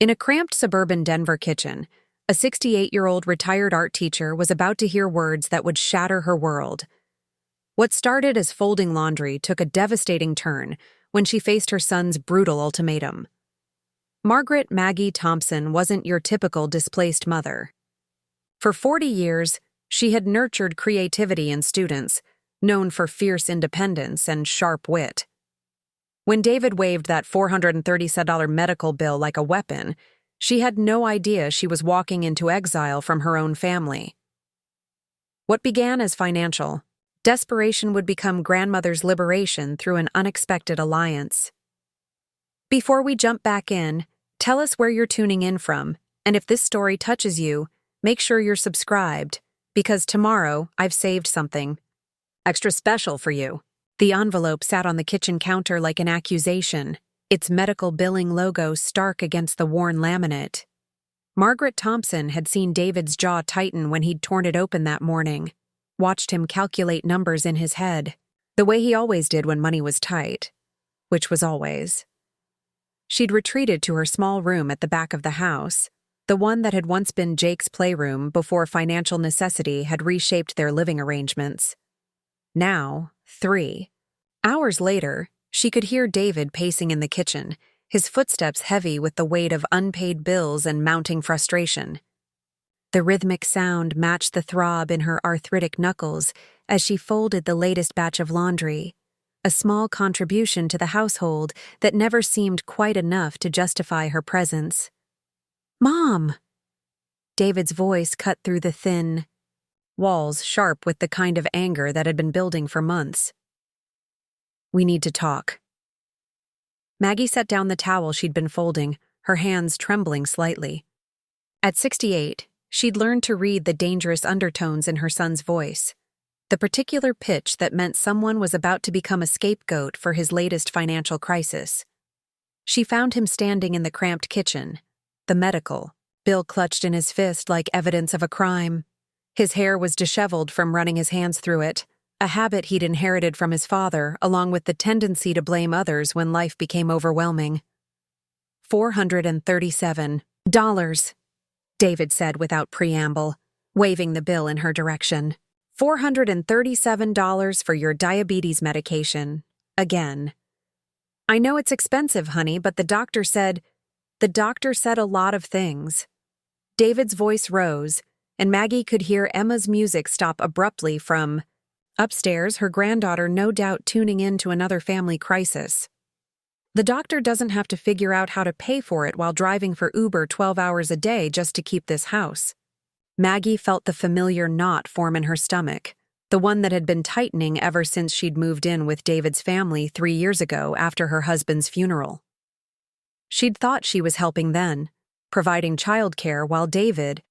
In a cramped suburban Denver kitchen, a 68-year-old retired art teacher was about to hear words that would shatter her world. What started as folding laundry took a devastating turn when she faced her son's brutal ultimatum. Margaret Maggie Thompson wasn't your typical displaced mother. For 40 years, she had nurtured creativity in students, known for fierce independence and sharp wit. When David waved that $437 medical bill like a weapon, she had no idea she was walking into exile from her own family. What began as financial desperation would become grandmother's liberation through an unexpected alliance. Before we jump back in, tell us where you're tuning in from, and if this story touches you, make sure you're subscribed, because tomorrow I've saved something extra special for you. The envelope sat on the kitchen counter like an accusation, its medical billing logo stark against the worn laminate. Margaret Thompson had seen David's jaw tighten when he'd torn it open that morning, watched him calculate numbers in his head, the way he always did when money was tight, which was always. She'd retreated to her small room at the back of the house, the one that had once been Jake's playroom before financial necessity had reshaped their living arrangements. Now, 3 hours later, she could hear David pacing in the kitchen, his footsteps heavy with the weight of unpaid bills and mounting frustration. The rhythmic sound matched the throb in her arthritic knuckles as she folded the latest batch of laundry, a small contribution to the household that never seemed quite enough to justify her presence. "Mom!" David's voice cut through the thin walls, sharp with the kind of anger that had been building for months. "We need to talk." Maggie set down the towel she'd been folding, her hands trembling slightly. At 68, she'd learned to read the dangerous undertones in her son's voice, the particular pitch that meant someone was about to become a scapegoat for his latest financial crisis. She found him standing in the cramped kitchen, the medical bill clutched in his fist like evidence of a crime. His hair was disheveled from running his hands through it, a habit he'd inherited from his father, along with the tendency to blame others when life became overwhelming. $437, David said without preamble, waving the bill in her direction. $437 for your diabetes medication. Again. "I know it's expensive, honey, but the doctor said a lot of things." David's voice rose, and Maggie could hear Emma's music stop abruptly from upstairs, her granddaughter no doubt tuning in to another family crisis. The doctor doesn't have to figure out how to pay for it while driving for Uber 12 hours a day just to keep this house. Maggie felt the familiar knot form in her stomach, the one that had been tightening ever since she'd moved in with David's family 3 years ago after her husband's funeral. She'd thought she was helping then, providing childcare while David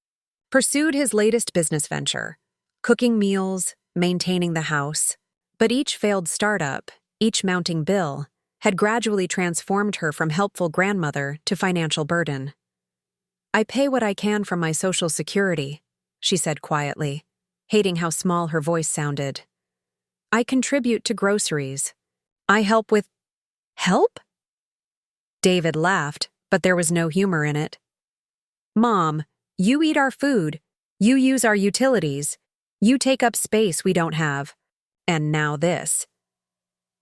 pursued his latest business venture, cooking meals, maintaining the house. But each failed startup, each mounting bill, had gradually transformed her from helpful grandmother to financial burden. "I pay what I can from my Social Security," she said quietly, hating how small her voice sounded. "I contribute to groceries. I help with—" "Help?" David laughed, but there was no humor in it. "Mom, you eat our food, you use our utilities, you take up space we don't have. And now this."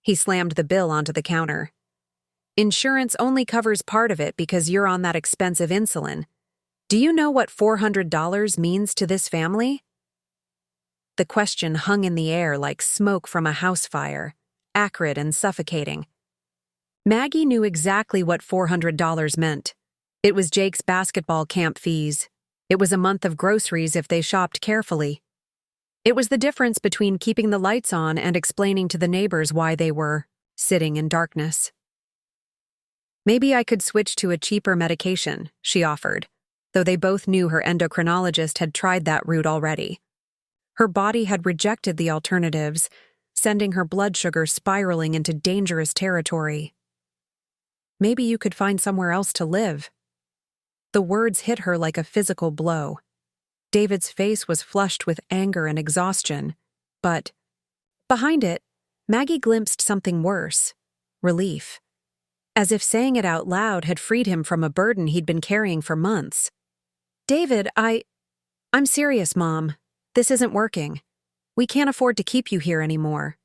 He slammed the bill onto the counter. "Insurance only covers part of it because you're on that expensive insulin. Do you know what $400 means to this family?" The question hung in the air like smoke from a house fire, acrid and suffocating. Maggie knew exactly what $400 meant. It was Jake's basketball camp fees. It was a month of groceries if they shopped carefully. It was the difference between keeping the lights on and explaining to the neighbors why they were sitting in darkness. "Maybe I could switch to a cheaper medication," she offered, though they both knew her endocrinologist had tried that route already. Her body had rejected the alternatives, sending her blood sugar spiraling into dangerous territory. "Maybe you could find somewhere else to live." The words hit her like a physical blow. David's face was flushed with anger and exhaustion, but behind it, Maggie glimpsed something worse: relief. as if saying it out loud had freed him from a burden he'd been carrying for months. "David, I'm serious, Mom. This isn't working. We can't afford to keep you here anymore.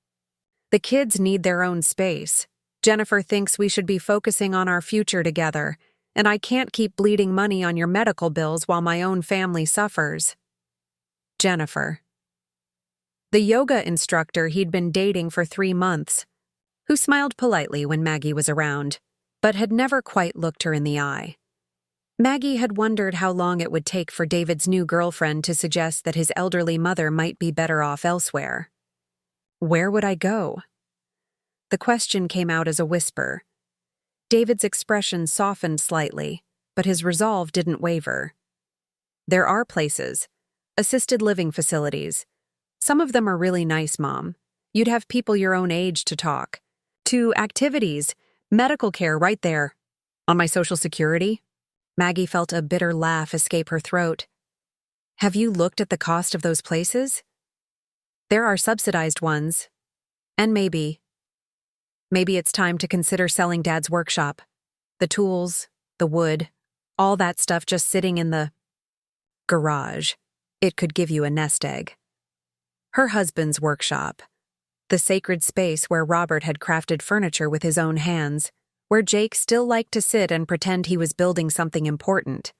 The kids need their own space. Jennifer thinks we should be focusing on our future together, and I can't keep bleeding money on your medical bills while my own family suffers." Jennifer. The yoga instructor he'd been dating for 3 months, who smiled politely when Maggie was around, but had never quite looked her in the eye. Maggie had wondered how long it would take for David's new girlfriend to suggest that his elderly mother might be better off elsewhere. Where would I go? The question came out as a whisper. David's expression softened slightly, but his resolve didn't waver. There are places, assisted living facilities. Some of them are really nice, Mom. You'd have people your own age to talk. To activities, medical care right there. On my Social Security? Maggie felt a bitter laugh escape her throat. Have you looked at the cost of those places? There are subsidized ones. And maybe it's time to consider selling Dad's workshop. The tools, the wood, all that stuff just sitting in the garage. It could give you a nest egg. Her husband's workshop. The sacred space where Robert had crafted furniture with his own hands, where Jake still liked to sit and pretend he was building something important.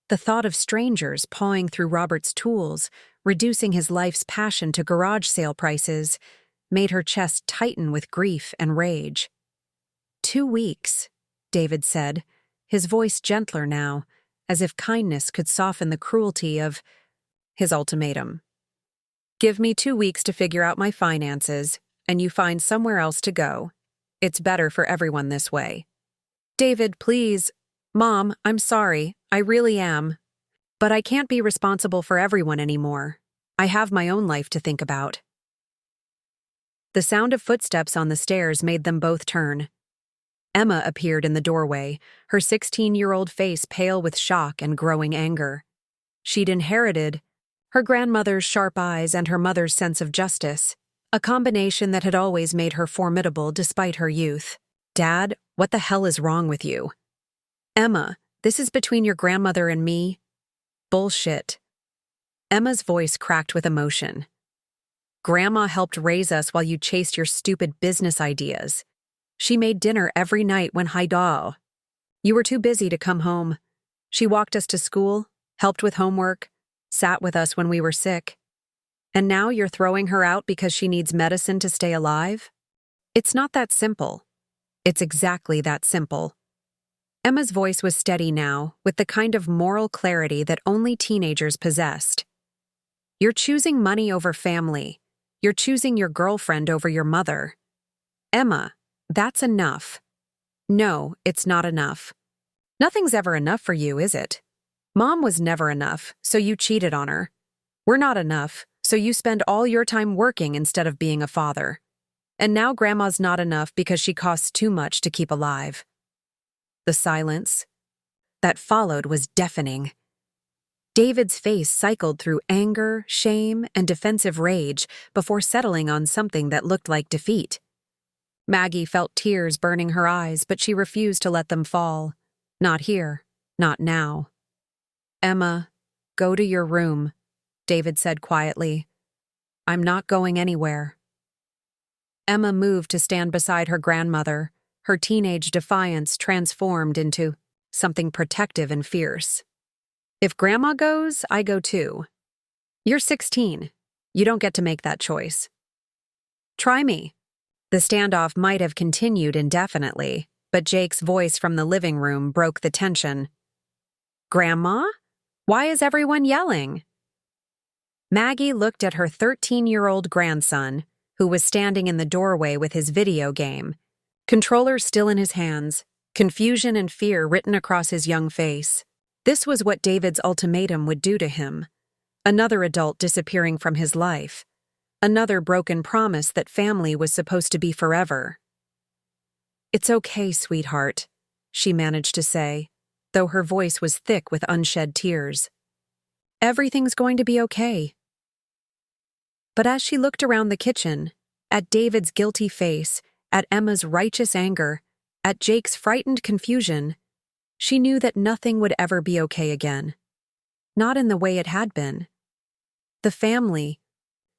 The thought of strangers pawing through Robert's tools, reducing his life's passion to garage sale prices, made her chest tighten with grief and rage. 2 weeks, David said, his voice gentler now, as if kindness could soften the cruelty of his ultimatum. Give me 2 weeks to figure out my finances, and you find somewhere else to go. It's better for everyone this way. David, please. Mom, I'm sorry. I really am. But I can't be responsible for everyone anymore. I have my own life to think about. The sound of footsteps on the stairs made them both turn. Emma appeared in the doorway, her 16-year-old face pale with shock and growing anger. She'd inherited her grandmother's sharp eyes and her mother's sense of justice, a combination that had always made her formidable despite her youth. Dad, what the hell is wrong with you? Emma, this is between your grandmother and me? Bullshit. Emma's voice cracked with emotion. Grandma helped raise us while you chased your stupid business ideas. She made dinner every night when Haidao. You were too busy to come home. She walked us to school, helped with homework, sat with us when we were sick. And now you're throwing her out because she needs medicine to stay alive? It's not that simple. It's exactly that simple. Emma's voice was steady now, with the kind of moral clarity that only teenagers possessed. You're choosing money over family. You're choosing your girlfriend over your mother. Emma, that's enough. No, it's not enough. Nothing's ever enough for you, is it? Mom was never enough, so you cheated on her. We're not enough, so you spend all your time working instead of being a father. And now Grandma's not enough because she costs too much to keep alive. The silence that followed was deafening. David's face cycled through anger, shame, and defensive rage before settling on something that looked like defeat. Maggie felt tears burning her eyes, but she refused to let them fall. Not here, not now. Emma, go to your room, David said quietly. I'm not going anywhere. Emma moved to stand beside her grandmother, her teenage defiance transformed into something protective and fierce. If Grandma goes, I go too. You're 16. You don't get to make that choice. Try me. The standoff might have continued indefinitely, but Jake's voice from the living room broke the tension. Grandma? Why is everyone yelling? Maggie looked at her 13-year-old grandson, who was standing in the doorway with his video game, controller still in his hands, confusion and fear written across his young face. This was what David's ultimatum would do to him. Another adult disappearing from his life. Another broken promise that family was supposed to be forever. It's okay, sweetheart, she managed to say, though her voice was thick with unshed tears. Everything's going to be okay. But as she looked around the kitchen, at David's guilty face, at Emma's righteous anger, At Jake's frightened confusion, she knew that nothing would ever be okay again. Not in the way it had been. The family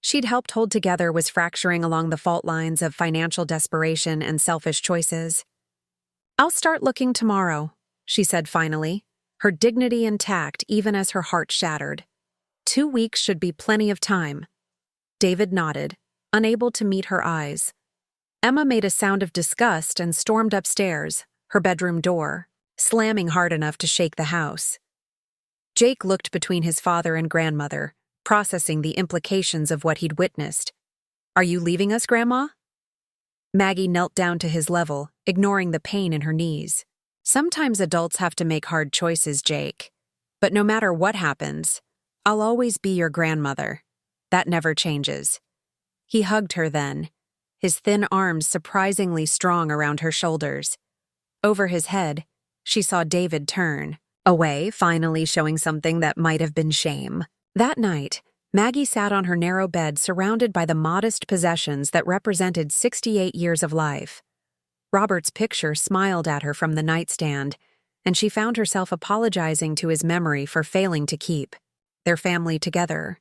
she'd helped hold together was fracturing along the fault lines of financial desperation and selfish choices. "I'll start looking tomorrow," she said finally, her dignity intact even as her heart shattered. 2 weeks should be plenty of time. David nodded, unable to meet her eyes. Emma made a sound of disgust and stormed upstairs, her bedroom door, slamming hard enough to shake the house. Jake looked between his father and grandmother, processing the implications of what he'd witnessed. "Are you leaving us, Grandma?" Maggie knelt down to his level, ignoring the pain in her knees. "Sometimes adults have to make hard choices, Jake. But no matter what happens, I'll always be your grandmother. That never changes." He hugged her then, his thin arms surprisingly strong around her shoulders. Over his head, she saw David turn away, finally showing something that might have been shame. That night, Maggie sat on her narrow bed surrounded by the modest possessions that represented 68 years of life. Robert's picture smiled at her from the nightstand, and she found herself apologizing to his memory for failing to keep their family together.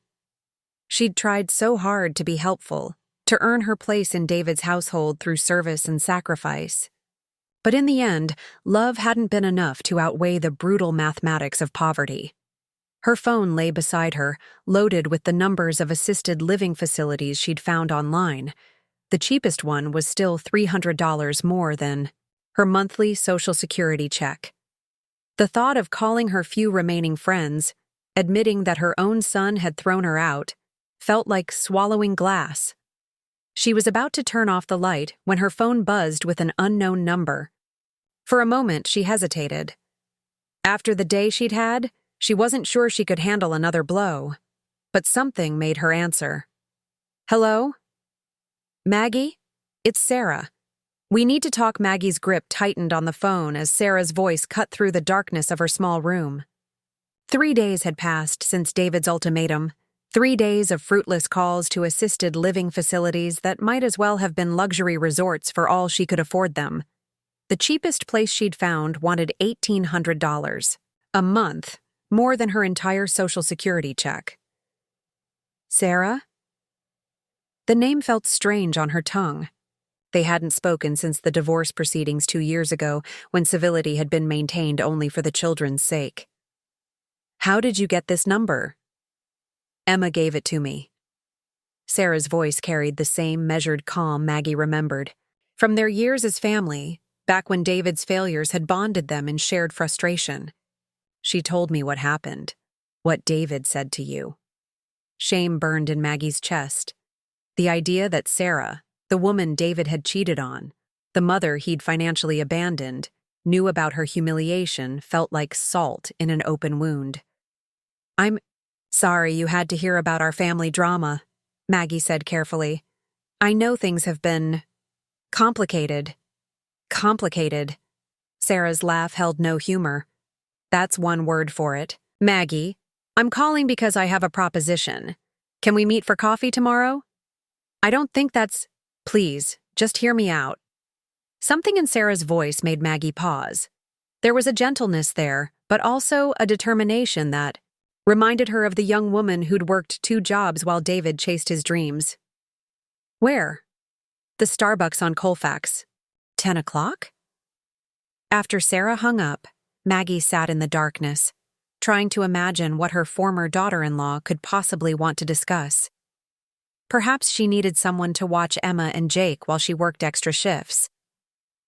She'd tried so hard to be helpful, to earn her place in David's household through service and sacrifice. But in the end, love hadn't been enough to outweigh the brutal mathematics of poverty. Her phone lay beside her, loaded with the numbers of assisted living facilities she'd found online. The cheapest one was still $300 more than her monthly Social Security check. The thought of calling her few remaining friends, admitting that her own son had thrown her out, felt like swallowing glass. She was about to turn off the light when her phone buzzed with an unknown number. For a moment, she hesitated. After the day she'd had, she wasn't sure she could handle another blow. But something made her answer. "Hello? Maggie? It's Sarah." "We need to talk." Maggie's grip tightened on the phone as Sarah's voice cut through the darkness of her small room. 3 days had passed since David's ultimatum. 3 days of fruitless calls to assisted living facilities that might as well have been luxury resorts for all she could afford them. The cheapest place she'd found wanted $1,800 a month, more than her entire Social Security check. Sarah? The name felt strange on her tongue. They hadn't spoken since the divorce proceedings 2 years ago, when civility had been maintained only for the children's sake. "How did you get this number?" "Emma gave it to me." Sarah's voice carried the same measured calm Maggie remembered. From their years as family, back when David's failures had bonded them in shared frustration. "She told me what happened, what David said to you." Shame burned in Maggie's chest. The idea that Sarah, the woman David had cheated on, the mother he'd financially abandoned, knew about her humiliation felt like salt in an open wound. "I'm sorry you had to hear about our family drama," Maggie said carefully. "I know things have been complicated." "Complicated." Sarah's laugh held no humor. "That's one word for it. Maggie, I'm calling because I have a proposition. Can we meet for coffee tomorrow?" "I don't think that's—" "Please, just hear me out." Something in Sarah's voice made Maggie pause. There was a gentleness there, but also a determination that reminded her of the young woman who'd worked 2 jobs while David chased his dreams. "Where?" "The Starbucks on Colfax." 10 o'clock? After Sarah hung up, Maggie sat in the darkness, trying to imagine what her former daughter-in-law could possibly want to discuss. Perhaps she needed someone to watch Emma and Jake while she worked extra shifts.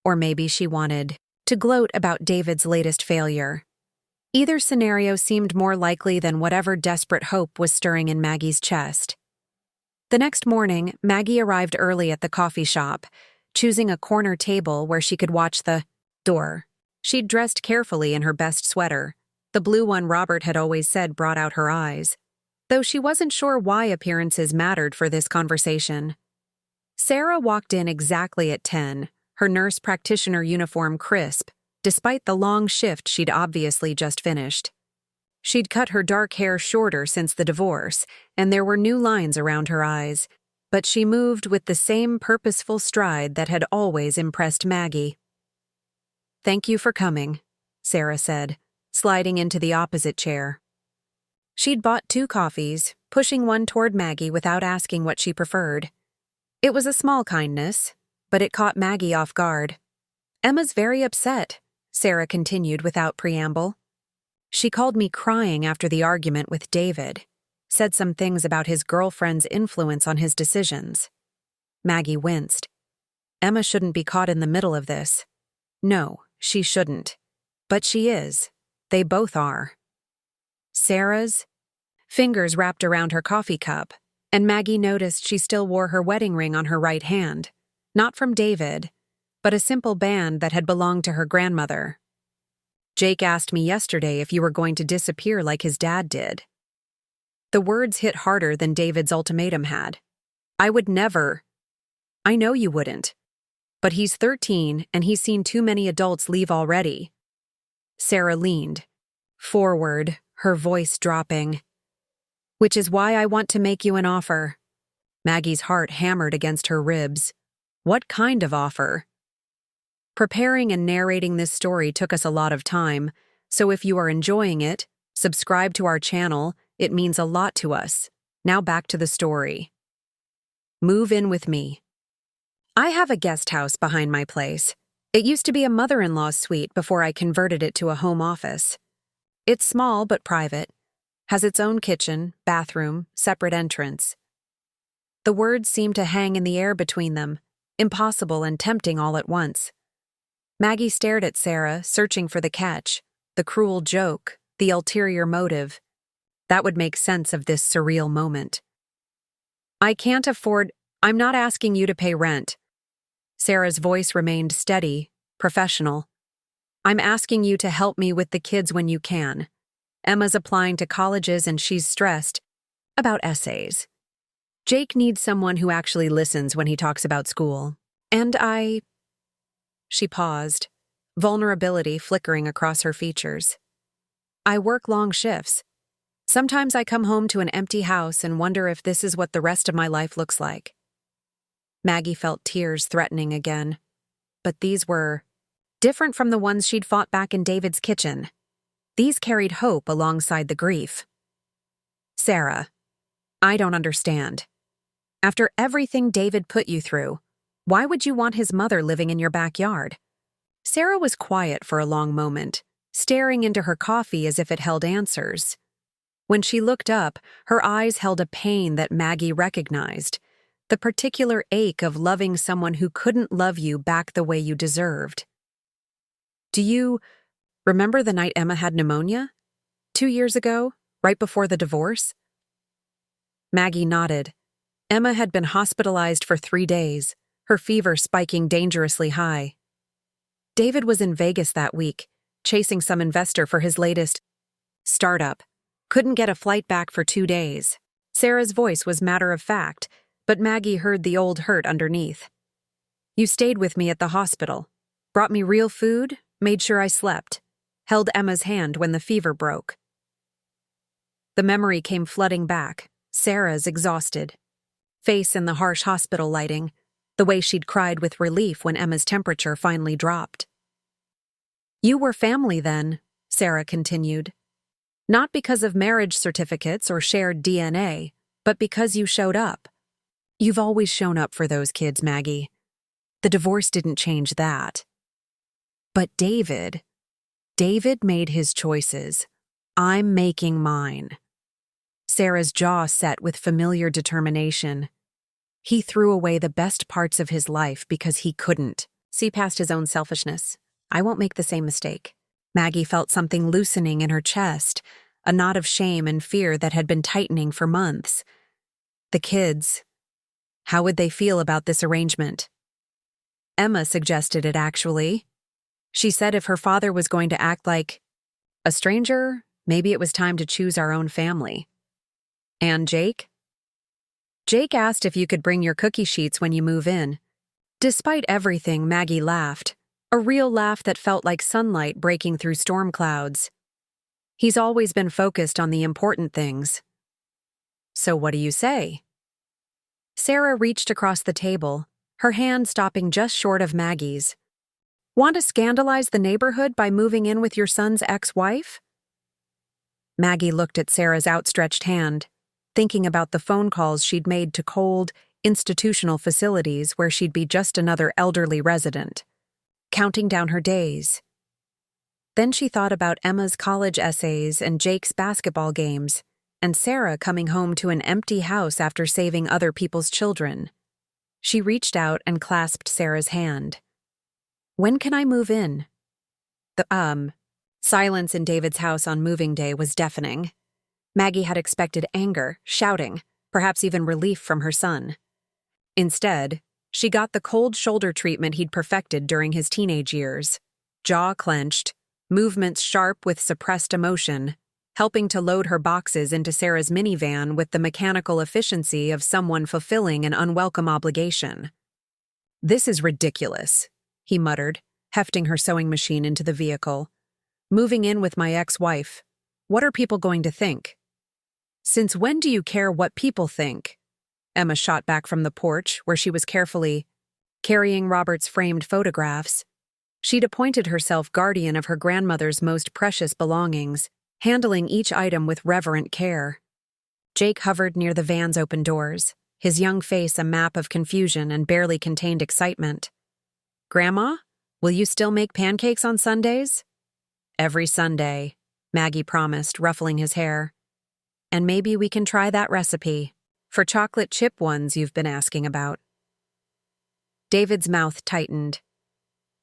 Or maybe she wanted to gloat about David's latest failure. Either scenario seemed more likely than whatever desperate hope was stirring in Maggie's chest. The next morning, Maggie arrived early at the coffee shop, choosing a corner table where she could watch the door. She'd dressed carefully in her best sweater. The blue one Robert had always said brought out her eyes, though she wasn't sure why appearances mattered for this conversation. Sarah walked in exactly at 10, her nurse practitioner uniform crisp, despite the long shift she'd obviously just finished. She'd cut her dark hair shorter since the divorce, and there were new lines around her eyes, but she moved with the same purposeful stride that had always impressed Maggie. Thank you for coming, Sarah said, sliding into the opposite chair. She'd bought 2 coffees, pushing one toward Maggie without asking what she preferred. It was a small kindness, but it caught Maggie off guard. Emma's very upset, Sarah continued without preamble. She called me crying after the argument with David, said some things about his girlfriend's influence on his decisions. Maggie winced. Emma shouldn't be caught in the middle of this. No, she shouldn't. But she is. They both are. Sarah's fingers wrapped around her coffee cup, and Maggie noticed she still wore her wedding ring on her right hand, not from David, but a simple band that had belonged to her grandmother. Jake asked me yesterday if you were going to disappear like his dad did. The words hit harder than David's ultimatum had. I would never. I know you wouldn't. But he's 13 and he's seen too many adults leave already. Sarah leaned forward, her voice dropping. Which is why I want to make you an offer. Maggie's heart hammered against her ribs. What kind of offer? Preparing and narrating this story took us a lot of time, so if you are enjoying it, subscribe to our channel. It means a lot to us. Now back to the story. Move in with me. I have a guest house behind my place. It used to be a mother-in-law's suite before I converted it to a home office. It's small but private, has its own kitchen, bathroom, separate entrance. The words seemed to hang in the air between them, impossible and tempting all at once. Maggie stared at Sarah, searching for the catch, the cruel joke, the ulterior motive. That would make sense of this surreal moment. I can't afford. I'm not asking you to pay rent. Sarah's voice remained steady, professional. I'm asking you to help me with the kids when you can. Emma's applying to colleges and she's stressed about essays. Jake needs someone who actually listens when he talks about school. And She paused, vulnerability flickering across her features. I work long shifts. Sometimes I come home to an empty house and wonder if this is what the rest of my life looks like. Maggie felt tears threatening again. But these were different from the ones she'd fought back in David's kitchen. These carried hope alongside the grief. Sarah, I don't understand. After everything David put you through, why would you want his mother living in your backyard? Sarah was quiet for a long moment, staring into her coffee as if it held answers. When she looked up, her eyes held a pain that Maggie recognized, the particular ache of loving someone who couldn't love you back the way you deserved. Do you remember the night Emma had pneumonia? 2 years ago, right before the divorce? Maggie nodded. Emma had been hospitalized for 3 days, her fever spiking dangerously high. David was in Vegas that week, chasing some investor for his latest startup. Couldn't get a flight back for 2 days. Sarah's voice was matter of fact, but Maggie heard the old hurt underneath. You stayed with me at the hospital, brought me real food, made sure I slept, held Emma's hand when the fever broke. The memory came flooding back, Sarah's exhausted. Face in the harsh hospital lighting, the way she'd cried with relief when Emma's temperature finally dropped. You were family then, Sarah continued. Not because of marriage certificates or shared DNA, but because you showed up. You've always shown up for those kids, Maggie. The divorce didn't change that. But David made his choices. I'm making mine. Sarah's jaw set with familiar determination. He threw away the best parts of his life because he couldn't see past his own selfishness. I won't make the same mistake. Maggie felt something loosening in her chest, a knot of shame and fear that had been tightening for months. The kids. How would they feel about this arrangement? Emma suggested it, actually. She said if her father was going to act like a stranger, maybe it was time to choose our own family. And Jake? Jake asked if you could bring your cookie sheets when you move in. Despite everything, Maggie laughed, a real laugh that felt like sunlight breaking through storm clouds. He's always been focused on the important things. So what do you say? Sarah reached across the table, her hand stopping just short of Maggie's. Want to scandalize the neighborhood by moving in with your son's ex-wife? Maggie looked at Sarah's outstretched hand, thinking about the phone calls she'd made to cold, institutional facilities where she'd be just another elderly resident, counting down her days. Then she thought about Emma's college essays and Jake's basketball games, and Sarah coming home to an empty house after saving other people's children. She reached out and clasped Sarah's hand. When can I move in? The silence in David's house on moving day was deafening. Maggie had expected anger, shouting, perhaps even relief from her son. Instead, she got the cold shoulder treatment he'd perfected during his teenage years. Jaw clenched, movements sharp with suppressed emotion, helping to load her boxes into Sarah's minivan with the mechanical efficiency of someone fulfilling an unwelcome obligation. "This is ridiculous," he muttered, hefting her sewing machine into the vehicle. "Moving in with my ex-wife. What are people going to think?" "Since when do you care what people think?" Emma shot back from the porch, where she was carefully carrying Robert's framed photographs. She'd appointed herself guardian of her grandmother's most precious belongings, handling each item with reverent care. Jake hovered near the van's open doors, his young face a map of confusion and barely contained excitement. "Grandma, will you still make pancakes on Sundays?" "Every Sunday," Maggie promised, ruffling his hair. "And maybe we can try that recipe for chocolate chip ones you've been asking about." David's mouth tightened.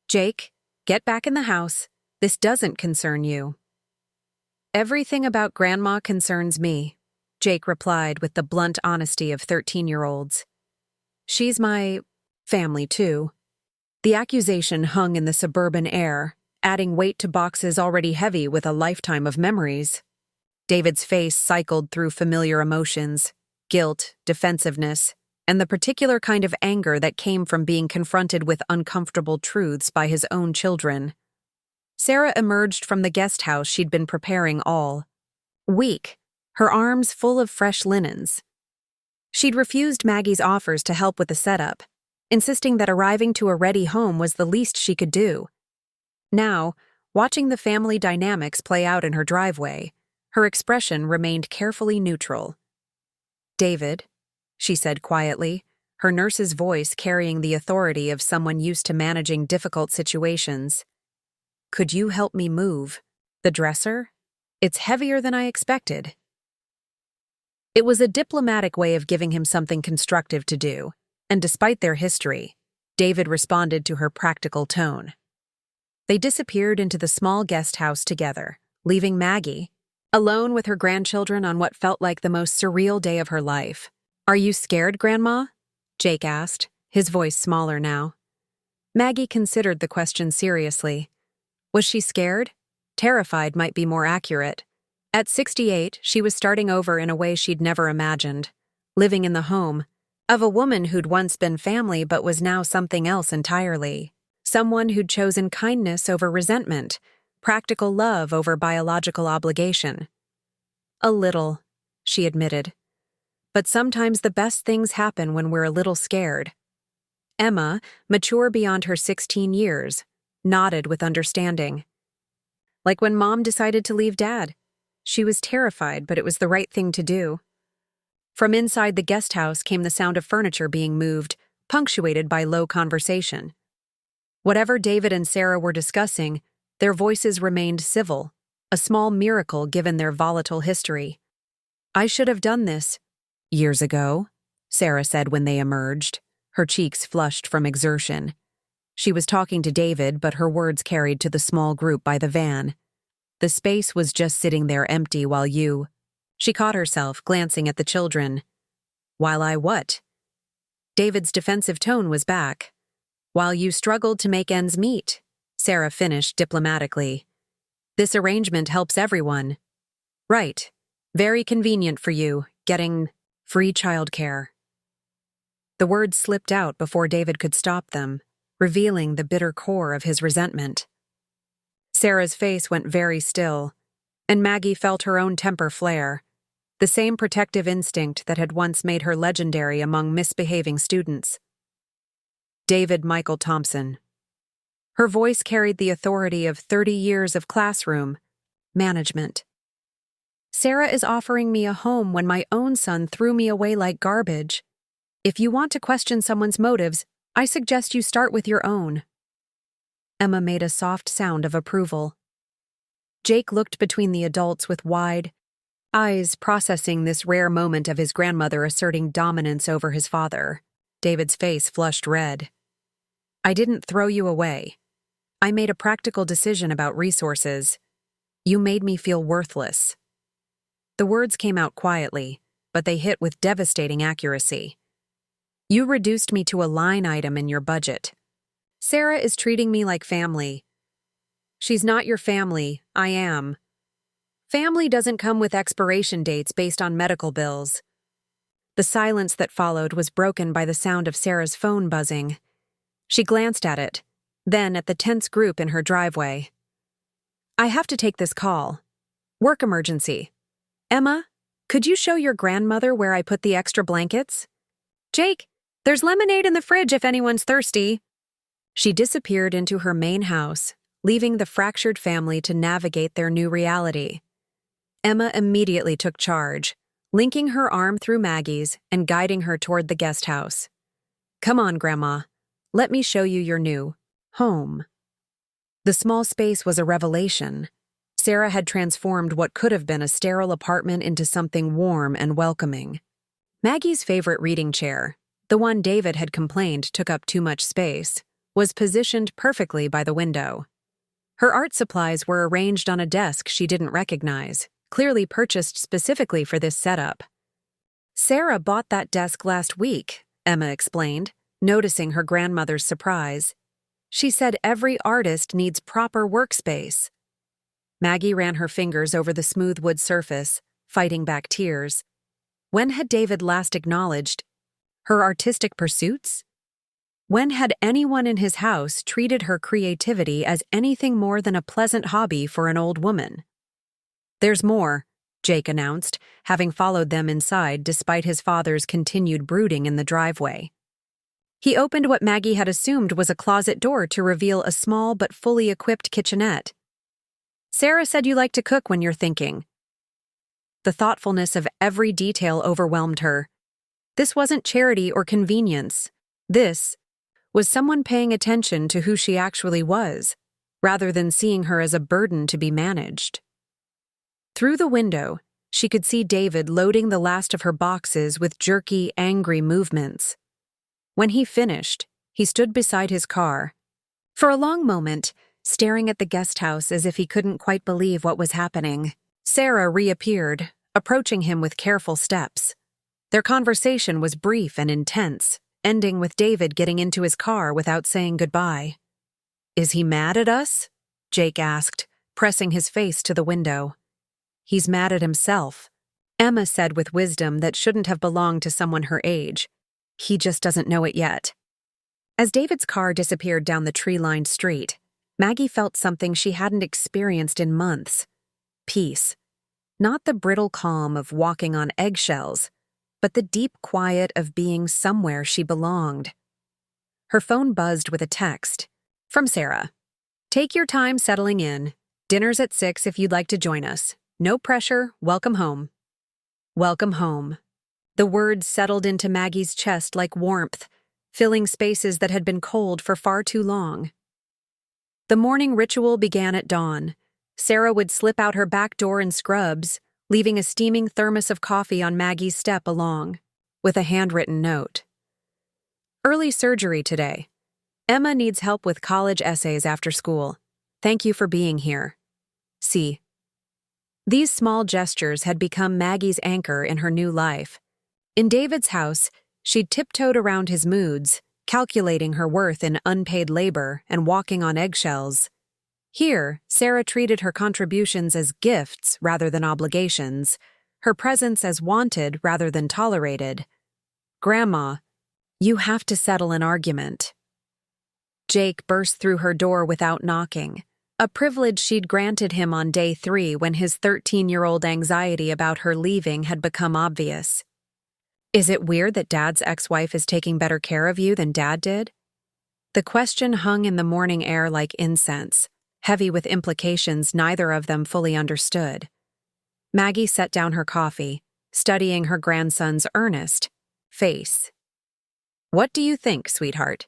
"Jake, get back in the house. This doesn't concern you." "Everything about Grandma concerns me," Jake replied with the blunt honesty of 13-year-olds. "She's my family, too." The accusation hung in the suburban air, adding weight to boxes already heavy with a lifetime of memories. David's face cycled through familiar emotions, guilt, defensiveness, and the particular kind of anger that came from being confronted with uncomfortable truths by his own children. Sarah emerged from the guest house she'd been preparing all week, her arms full of fresh linens. She'd refused Maggie's offers to help with the setup, insisting that arriving to a ready home was the least she could do. Now, watching the family dynamics play out in her driveway, her expression remained carefully neutral. "David," she said quietly, her nurse's voice carrying the authority of someone used to managing difficult situations. "Could you help me move the dresser? It's heavier than I expected." It was a diplomatic way of giving him something constructive to do, and despite their history, David responded to her practical tone. They disappeared into the small guest house together, leaving Maggie alone with her grandchildren on what felt like the most surreal day of her life. "Are you scared, Grandma?" Jake asked, his voice smaller now. Maggie considered the question seriously. Was she scared? Terrified might be more accurate. At 68, she was starting over in a way she'd never imagined, living in the home of a woman who'd once been family but was now something else entirely. Someone who'd chosen kindness over resentment, practical love over biological obligation. "A little," she admitted. "But sometimes the best things happen when we're a little scared." Emma, mature beyond her 16 years, nodded with understanding. "Like when Mom decided to leave Dad. She was terrified, but it was the right thing to do." From inside the guest house came the sound of furniture being moved, punctuated by low conversation. Whatever David and Sarah were discussing, their voices remained civil, a small miracle given their volatile history. "I should have done this years ago," Sarah said when they emerged, her cheeks flushed from exertion. She was talking to David, but her words carried to the small group by the van. "The space was just sitting there empty while you—" She caught herself, glancing at the children. "While I what?" David's defensive tone was back. "While you struggled to make ends meet," Sarah finished diplomatically. "This arrangement helps everyone." "Right. Very convenient for you, getting free childcare." The words slipped out before David could stop them, revealing the bitter core of his resentment. Sarah's face went very still, and Maggie felt her own temper flare, the same protective instinct that had once made her legendary among misbehaving students. David Michael Thompson. Her voice carried the authority of 30 years of classroom management. Sarah is offering me a home when my own son threw me away like garbage. If you want to question someone's motives, I suggest you start with your own. Emma made a soft sound of approval. Jake looked between the adults with wide eyes, processing this rare moment of his grandmother asserting dominance over his father. David's face flushed red. I didn't throw you away. I made a practical decision about resources. You made me feel worthless. The words came out quietly, but they hit with devastating accuracy. You reduced me to a line item in your budget. Sarah is treating me like family. She's not your family, I am. Family doesn't come with expiration dates based on medical bills. The silence that followed was broken by the sound of Sarah's phone buzzing. She glanced at it, then at the tense group in her driveway. I have to take this call. Work emergency. Emma, could you show your grandmother where I put the extra blankets? Jake, there's lemonade in the fridge if anyone's thirsty. She disappeared into her main house, leaving the fractured family to navigate their new reality. Emma immediately took charge, linking her arm through Maggie's and guiding her toward the guest house. Come on, Grandma. Let me show you your new home. The small space was a revelation. Sarah had transformed what could have been a sterile apartment into something warm and welcoming. Maggie's favorite reading chair, the one David had complained took up too much space, was positioned perfectly by the window. Her art supplies were arranged on a desk she didn't recognize, clearly purchased specifically for this setup. Sarah bought that desk last week, Emma explained, noticing her grandmother's surprise. She said every artist needs proper workspace. Maggie ran her fingers over the smooth wood surface, fighting back tears. When had David last acknowledged her artistic pursuits? When had anyone in his house treated her creativity as anything more than a pleasant hobby for an old woman? There's more, Jake announced, having followed them inside despite his father's continued brooding in the driveway. He opened what Maggie had assumed was a closet door to reveal a small but fully equipped kitchenette. Sarah said you like to cook when you're thinking. The thoughtfulness of every detail overwhelmed her. This wasn't charity or convenience. This was someone paying attention to who she actually was, rather than seeing her as a burden to be managed. Through the window, she could see David loading the last of her boxes with jerky, angry movements. When he finished, he stood beside his car. For a long moment, staring at the guest house as if he couldn't quite believe what was happening, Sarah reappeared, approaching him with careful steps. Their conversation was brief and intense, ending with David getting into his car without saying goodbye. Is he mad at us? Jake asked, pressing his face to the window. He's mad at himself, Emma said with wisdom that shouldn't have belonged to someone her age. He just doesn't know it yet. As David's car disappeared down the tree-lined street, Maggie felt something she hadn't experienced in months. Peace. Not the brittle calm of walking on eggshells, but the deep quiet of being somewhere she belonged. Her phone buzzed with a text. From Sarah. Take your time settling in. Dinner's at 6 if you'd like to join us. No pressure. Welcome home. Welcome home. The words settled into Maggie's chest like warmth, filling spaces that had been cold for far too long. The morning ritual began at dawn. Sarah would slip out her back door in scrubs, leaving a steaming thermos of coffee on Maggie's step along, with a handwritten note. Early surgery today. Emma needs help with college essays after school. Thank you for being here. C. These small gestures had become Maggie's anchor in her new life. In David's house, she'd tiptoed around his moods, calculating her worth in unpaid labor and walking on eggshells. Here, Sarah treated her contributions as gifts rather than obligations, her presence as wanted rather than tolerated. Grandma, you have to settle an argument. Jake burst through her door without knocking, a privilege she'd granted him on day 3 when his 13-year-old anxiety about her leaving had become obvious. Is it weird that Dad's ex-wife is taking better care of you than Dad did? The question hung in the morning air like incense, heavy with implications neither of them fully understood. Maggie set down her coffee, studying her grandson's earnest face. "What do you think, sweetheart?"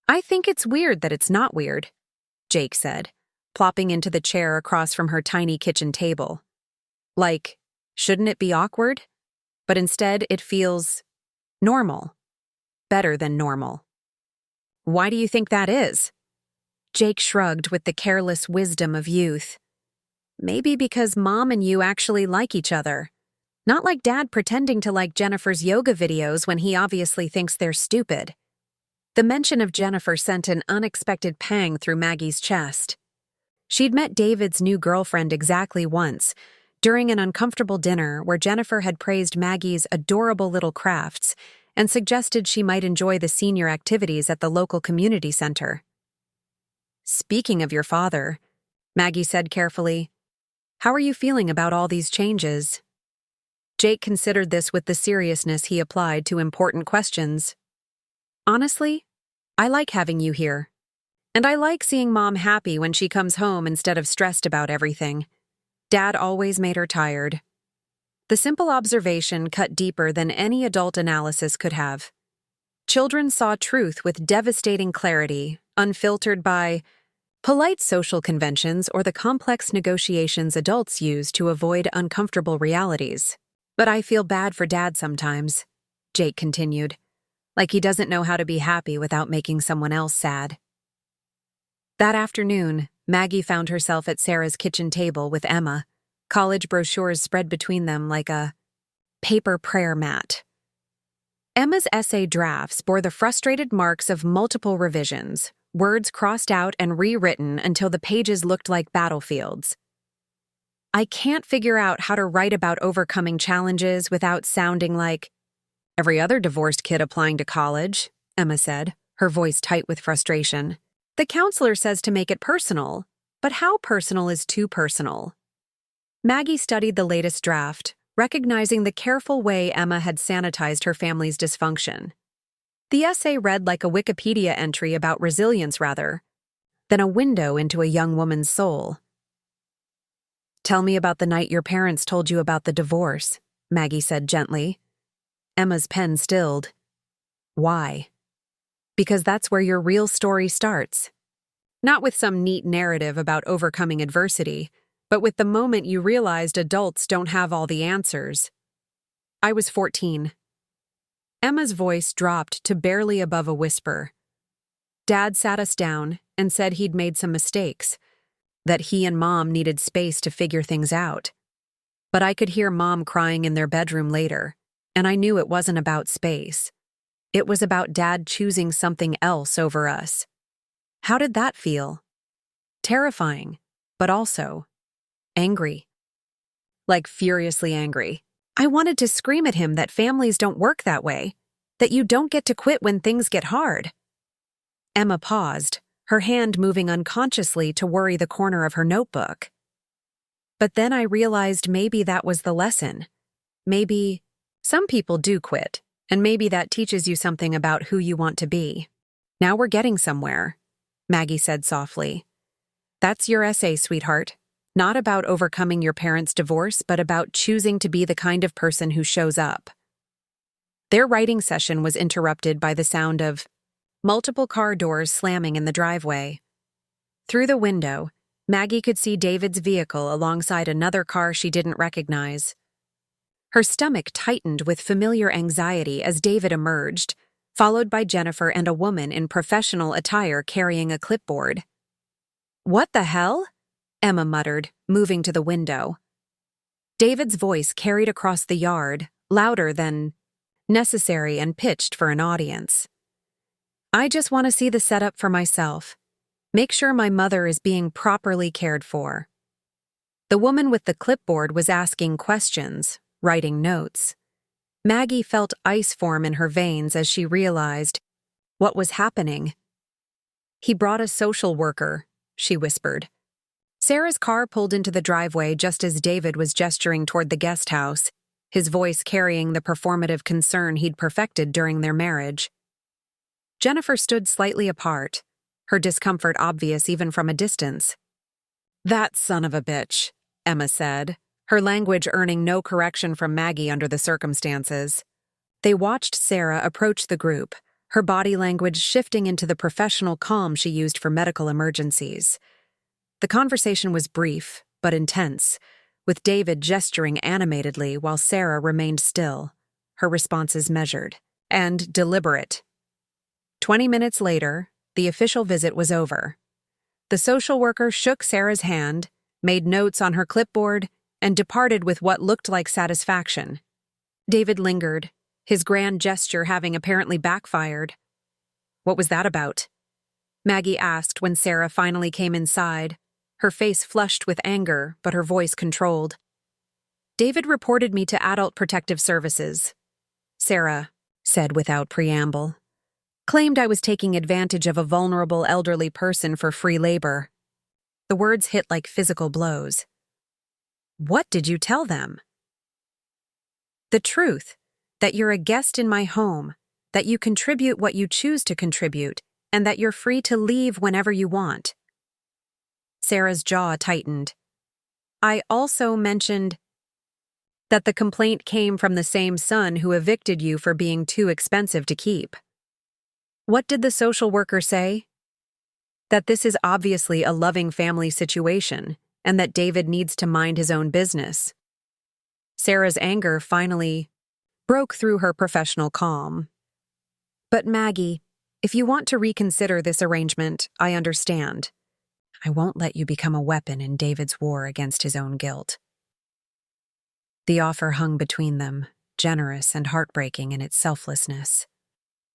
"I think it's weird that it's not weird," Jake said, plopping into the chair across from her tiny kitchen table. "Like, shouldn't it be awkward? But instead it feels normal. Better than normal." "Why do you think that is?" Jake shrugged with the careless wisdom of youth. "Maybe because Mom and you actually like each other. Not like Dad pretending to like Jennifer's yoga videos when he obviously thinks they're stupid." The mention of Jennifer sent an unexpected pang through Maggie's chest. She'd met David's new girlfriend exactly once, during an uncomfortable dinner where Jennifer had praised Maggie's adorable little crafts and suggested she might enjoy the senior activities at the local community center. "Speaking of your father," Maggie said carefully, "how are you feeling about all these changes?" Jake considered this with the seriousness he applied to important questions. "Honestly, I like having you here. And I like seeing Mom happy when she comes home instead of stressed about everything. Dad always made her tired." The simple observation cut deeper than any adult analysis could have. Children saw truth with devastating clarity, unfiltered by polite social conventions or the complex negotiations adults use to avoid uncomfortable realities. "But I feel bad for Dad sometimes," Jake continued, "like he doesn't know how to be happy without making someone else sad." That afternoon, Maggie found herself at Sarah's kitchen table with Emma, college brochures spread between them like a paper prayer mat. Emma's essay drafts bore the frustrated marks of multiple revisions, words crossed out and rewritten until the pages looked like battlefields. "I can't figure out how to write about overcoming challenges without sounding like every other divorced kid applying to college," Emma said, her voice tight with frustration. "The counselor says to make it personal, but how personal is too personal?" Maggie studied the latest draft, recognizing the careful way Emma had sanitized her family's dysfunction. The essay read like a Wikipedia entry about resilience rather than a window into a young woman's soul. "Tell me about the night your parents told you about the divorce," Maggie said gently. Emma's pen stilled. "Why?" "Because that's where your real story starts. Not with some neat narrative about overcoming adversity, but with the moment you realized adults don't have all the answers." "I was 14. Emma's voice dropped to barely above a whisper. "Dad sat us down and said he'd made some mistakes, that he and Mom needed space to figure things out. But I could hear Mom crying in their bedroom later, and I knew it wasn't about space. It was about Dad choosing something else over us." "How did that feel?" "Terrifying, but also angry. Like furiously angry. I wanted to scream at him that families don't work that way, that you don't get to quit when things get hard." Emma paused, her hand moving unconsciously to worry the corner of her notebook. "But then I realized maybe that was the lesson. Maybe some people do quit, and maybe that teaches you something about who you want to be." "Now we're getting somewhere," Maggie said softly. "That's your essay, sweetheart. Not about overcoming your parents' divorce, but about choosing to be the kind of person who shows up." Their writing session was interrupted by the sound of multiple car doors slamming in the driveway. Through the window, Maggie could see David's vehicle alongside another car she didn't recognize. Her stomach tightened with familiar anxiety as David emerged, followed by Jennifer and a woman in professional attire carrying a clipboard. "What the hell?" Emma muttered, moving to the window. David's voice carried across the yard, louder than necessary and pitched for an audience. "I just want to see the setup for myself. Make sure my mother is being properly cared for." The woman with the clipboard was asking questions, writing notes. Maggie felt ice form in her veins as she realized what was happening. "He brought a social worker," she whispered. Sarah's car pulled into the driveway just as David was gesturing toward the guest house, his voice carrying the performative concern he'd perfected during their marriage. Jennifer stood slightly apart, her discomfort obvious even from a distance. "That son of a bitch," Emma said, her language earning no correction from Maggie under the circumstances. They watched Sarah approach the group, her body language shifting into the professional calm she used for medical emergencies. The conversation was brief, but intense, with David gesturing animatedly while Sarah remained still, her responses measured and deliberate. 20 minutes later, the official visit was over. The social worker shook Sarah's hand, made notes on her clipboard, and departed with what looked like satisfaction. David lingered, his grand gesture having apparently backfired. "What was that about?" Maggie asked when Sarah finally came inside, her face flushed with anger, but her voice controlled. "David reported me to Adult Protective Services," Sarah said without preamble. "Claimed I was taking advantage of a vulnerable elderly person for free labor." The words hit like physical blows. "What did you tell them?" "The truth, that you're a guest in my home, that you contribute what you choose to contribute, and that you're free to leave whenever you want." Sarah's jaw tightened. "I also mentioned that the complaint came from the same son who evicted you for being too expensive to keep." "What did the social worker say?" "That this is obviously a loving family situation, and that David needs to mind his own business." Sarah's anger finally broke through her professional calm. "But Maggie, if you want to reconsider this arrangement, I understand. I won't let you become a weapon in David's war against his own guilt." The offer hung between them, generous and heartbreaking in its selflessness.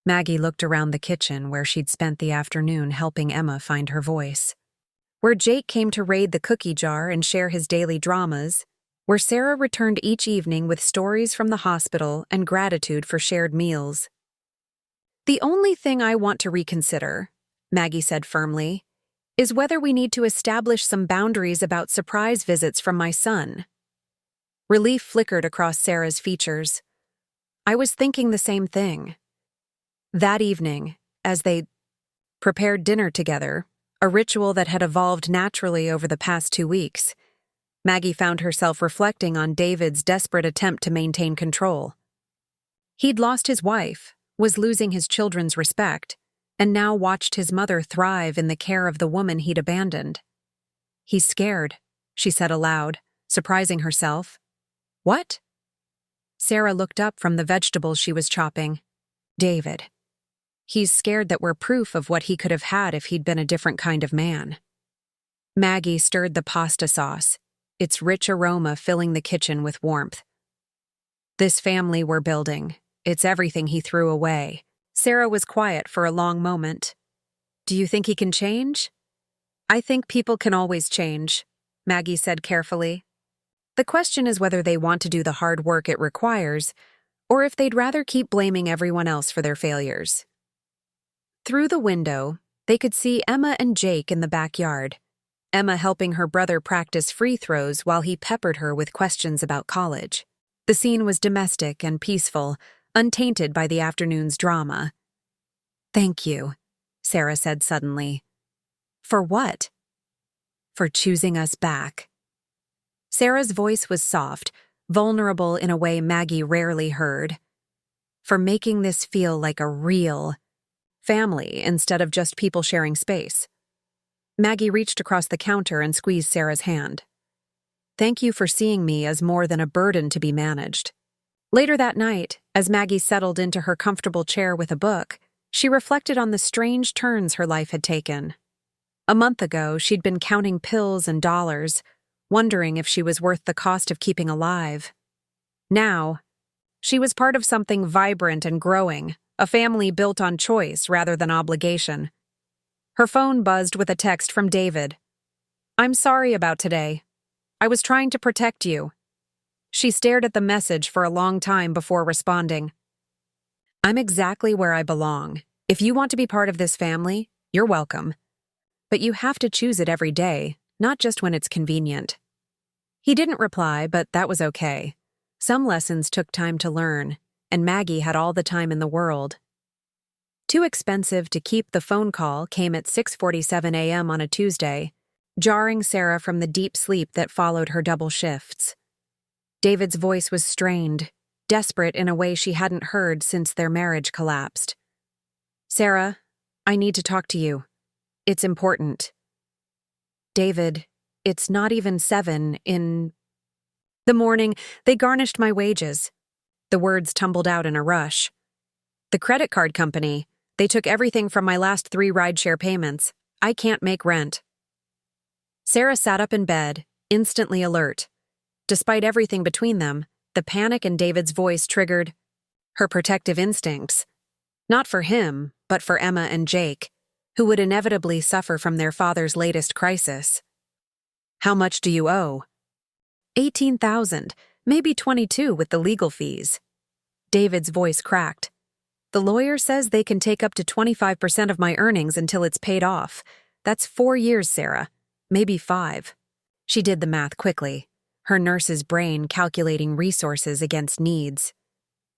Maggie looked around the kitchen where she'd spent the afternoon helping Emma find her voice. Where Jake came to raid the cookie jar and share his daily dramas, where Sarah returned each evening with stories from the hospital and gratitude for shared meals. "The only thing I want to reconsider," Maggie said firmly, "is whether we need to establish some boundaries about surprise visits from my son." Relief flickered across Sarah's features. "I was thinking the same thing." That evening, as they prepared dinner together, a ritual that had evolved naturally over the past 2 weeks, Maggie found herself reflecting on David's desperate attempt to maintain control. He'd lost his wife, was losing his children's respect, and now watched his mother thrive in the care of the woman he'd abandoned. "He's scared," she said aloud, surprising herself. "What?" Sarah looked up from the vegetables she was chopping. "David. He's scared that we're proof of what he could have had if he'd been a different kind of man." Maggie stirred the pasta sauce, its rich aroma filling the kitchen with warmth. "This family we're building, it's everything he threw away." Sarah was quiet for a long moment. "Do you think he can change?" "I think people can always change," Maggie said carefully. "The question is whether they want to do the hard work it requires, or if they'd rather keep blaming everyone else for their failures." Through the window, they could see Emma and Jake in the backyard, Emma helping her brother practice free throws while he peppered her with questions about college. The scene was domestic and peaceful, untainted by the afternoon's drama. "Thank you," Sarah said suddenly. "For what?" "For choosing us back." Sarah's voice was soft, vulnerable in a way Maggie rarely heard. "For making this feel like a real family instead of just people sharing space." Maggie reached across the counter and squeezed Sarah's hand. "Thank you for seeing me as more than a burden to be managed." Later that night, as Maggie settled into her comfortable chair with a book, she reflected on the strange turns her life had taken. A month ago, she'd been counting pills and dollars, wondering if she was worth the cost of keeping alive. Now, she was part of something vibrant and growing, a family built on choice rather than obligation. Her phone buzzed with a text from David. "I'm sorry about today. I was trying to protect you." She stared at the message for a long time before responding. "I'm exactly where I belong. If you want to be part of this family, you're welcome. But you have to choose it every day, not just when it's convenient." He didn't reply, but that was okay. Some lessons took time to learn, and Maggie had all the time in the world. Too expensive to keep. The phone call came at 6:47 a.m. on a Tuesday, jarring Sarah from the deep sleep that followed her double shifts. David's voice was strained, desperate in a way she hadn't heard since their marriage collapsed. "Sarah, I need to talk to you. It's important." "David, it's not even 7 in the morning. They garnished my wages." The words tumbled out in a rush. "The credit card company. They took everything from my last 3 rideshare payments. I can't make rent." Sarah sat up in bed, instantly alert. Despite everything between them, the panic in David's voice triggered her protective instincts. Not for him, but for Emma and Jake, who would inevitably suffer from their father's latest crisis. "How much do you owe?" 18,000, maybe 22 with the legal fees. David's voice cracked. "The lawyer says they can take up to 25% of my earnings until it's paid off. That's 4 years, Sarah. Maybe 5. She did the math quickly, her nurse's brain calculating resources against needs.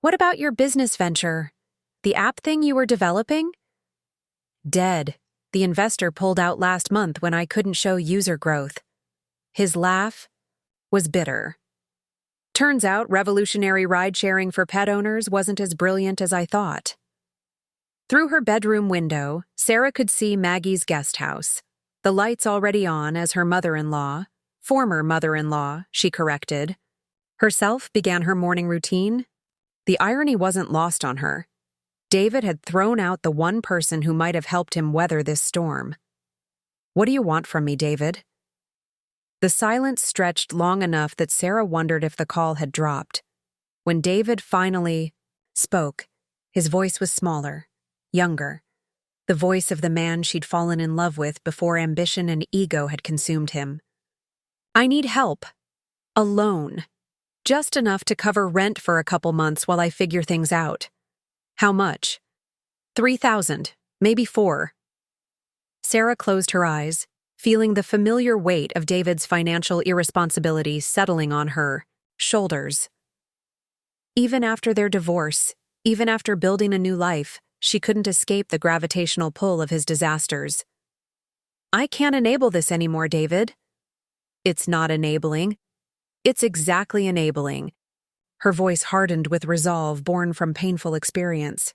"What about your business venture? The app thing you were developing?" "Dead. The investor pulled out last month when I couldn't show user growth." His laugh was bitter. "Turns out revolutionary ride-sharing for pet owners wasn't as brilliant as I thought." Through her bedroom window, Sarah could see Maggie's guest house, the lights already on as her former mother-in-law, she corrected, herself began her morning routine. The irony wasn't lost on her. David had thrown out the one person who might have helped him weather this storm. "What do you want from me, David?" The silence stretched long enough that Sarah wondered if the call had dropped. When David finally spoke, his voice was smaller, younger, the voice of the man she'd fallen in love with before ambition and ego had consumed him. "I need help. A loan. Just enough to cover rent for a couple months while I figure things out." "How much?" 3,000, maybe 4. Sarah closed her eyes, feeling the familiar weight of David's financial irresponsibility settling on her shoulders. Even after their divorce, even after building a new life, she couldn't escape the gravitational pull of his disasters. "I can't enable this anymore, David." "It's not enabling. It's exactly enabling." Her voice hardened with resolve born from painful experience.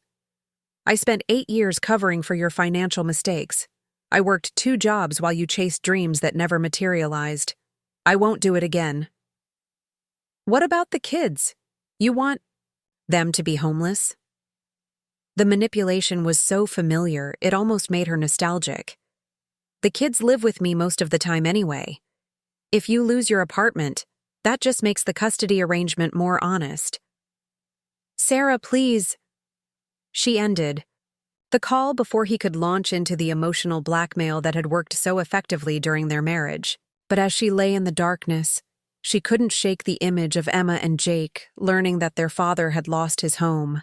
"I spent 8 years covering for your financial mistakes. I worked 2 jobs while you chased dreams that never materialized. I won't do it again." "What about the kids? You want them to be homeless?" The manipulation was so familiar, it almost made her nostalgic. "The kids live with me most of the time anyway. If you lose your apartment, that just makes the custody arrangement more honest." "Sarah, please." She ended the call before he could launch into the emotional blackmail that had worked so effectively during their marriage. But as she lay in the darkness, she couldn't shake the image of Emma and Jake learning that their father had lost his home,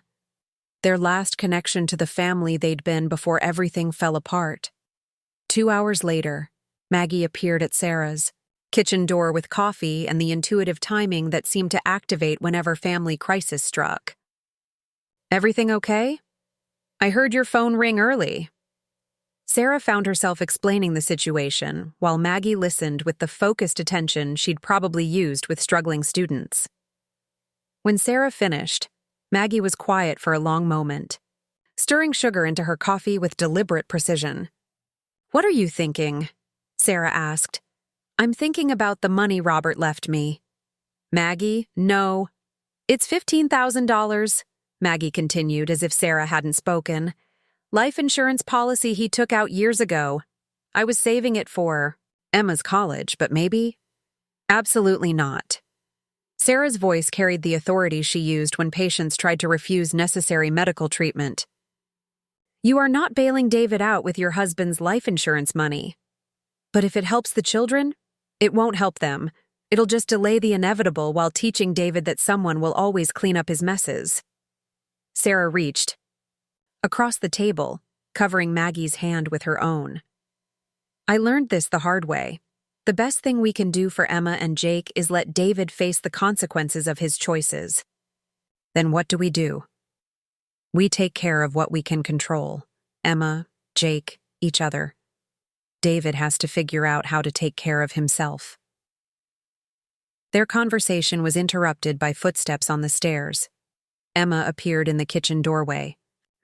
their last connection to the family they'd been before everything fell apart. 2 hours later, Maggie appeared at Sarah's kitchen door with coffee and the intuitive timing that seemed to activate whenever family crisis struck. "Everything okay? I heard your phone ring early." Sarah found herself explaining the situation while Maggie listened with the focused attention she'd probably used with struggling students. When Sarah finished, Maggie was quiet for a long moment, stirring sugar into her coffee with deliberate precision. "What are you thinking?" Sarah asked. "I'm thinking about the money Robert left me." "Maggie, no. It's $15,000, Maggie continued as if Sarah hadn't spoken. "Life insurance policy he took out years ago. I was saving it for Emma's college, but maybe?" "Absolutely not." Sarah's voice carried the authority she used when patients tried to refuse necessary medical treatment. "You are not bailing David out with your husband's life insurance money. But if it helps the children, it won't help them. It'll just delay the inevitable while teaching David that someone will always clean up his messes." Sarah reached across the table, covering Maggie's hand with her own. "I learned this the hard way. The best thing we can do for Emma and Jake is let David face the consequences of his choices." "Then what do we do?" We take care of what we can control. Emma, Jake, each other. David has to figure out how to take care of himself. Their conversation was interrupted by footsteps on the stairs. Emma appeared in the kitchen doorway.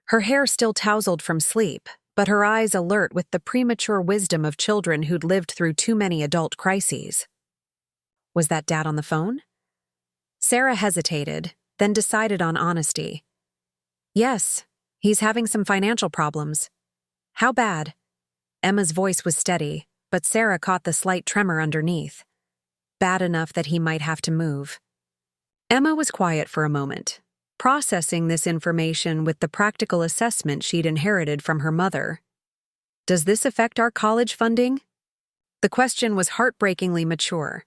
Her hair still tousled from sleep, but her eyes alert with the premature wisdom of children who'd lived through too many adult crises. Was that Dad on the phone? Sarah hesitated, then decided on honesty. Yes, he's having some financial problems. How bad? Emma's voice was steady, but Sarah caught the slight tremor underneath. Bad enough that he might have to move. Emma was quiet for a moment, processing this information with the practical assessment she'd inherited from her mother. Does this affect our college funding? The question was heartbreakingly mature.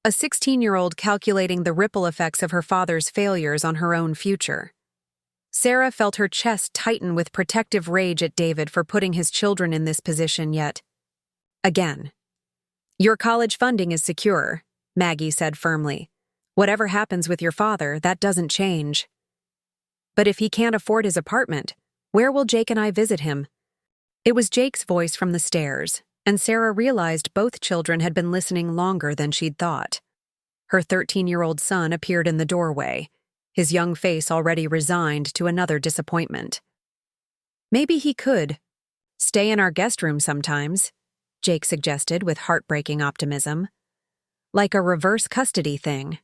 A 16-year-old calculating the ripple effects of her father's failures on her own future. Sarah felt her chest tighten with protective rage at David for putting his children in this position yet. Again. Your college funding is secure, Maggie said firmly. Whatever happens with your father, that doesn't change. But if he can't afford his apartment, where will Jake and I visit him? It was Jake's voice from the stairs, and Sarah realized both children had been listening longer than she'd thought. Her 13-year-old son appeared in the doorway, his young face already resigned to another disappointment. Maybe he could stay in our guest room sometimes, Jake suggested with heartbreaking optimism. Like a reverse custody thing.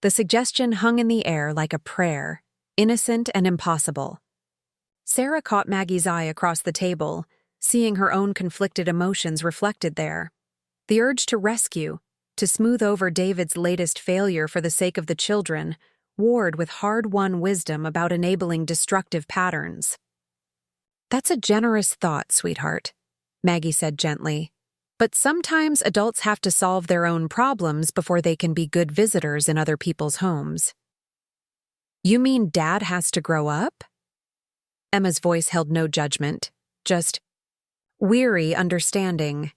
The suggestion hung in the air like a prayer, innocent and impossible. Sarah caught Maggie's eye across the table, seeing her own conflicted emotions reflected there. The urge to rescue, to smooth over David's latest failure for the sake of the children, warred with hard-won wisdom about enabling destructive patterns. That's a generous thought, sweetheart, Maggie said gently. But sometimes adults have to solve their own problems before they can be good visitors in other people's homes. You mean Dad has to grow up? Emma's voice held no judgment, just weary understanding.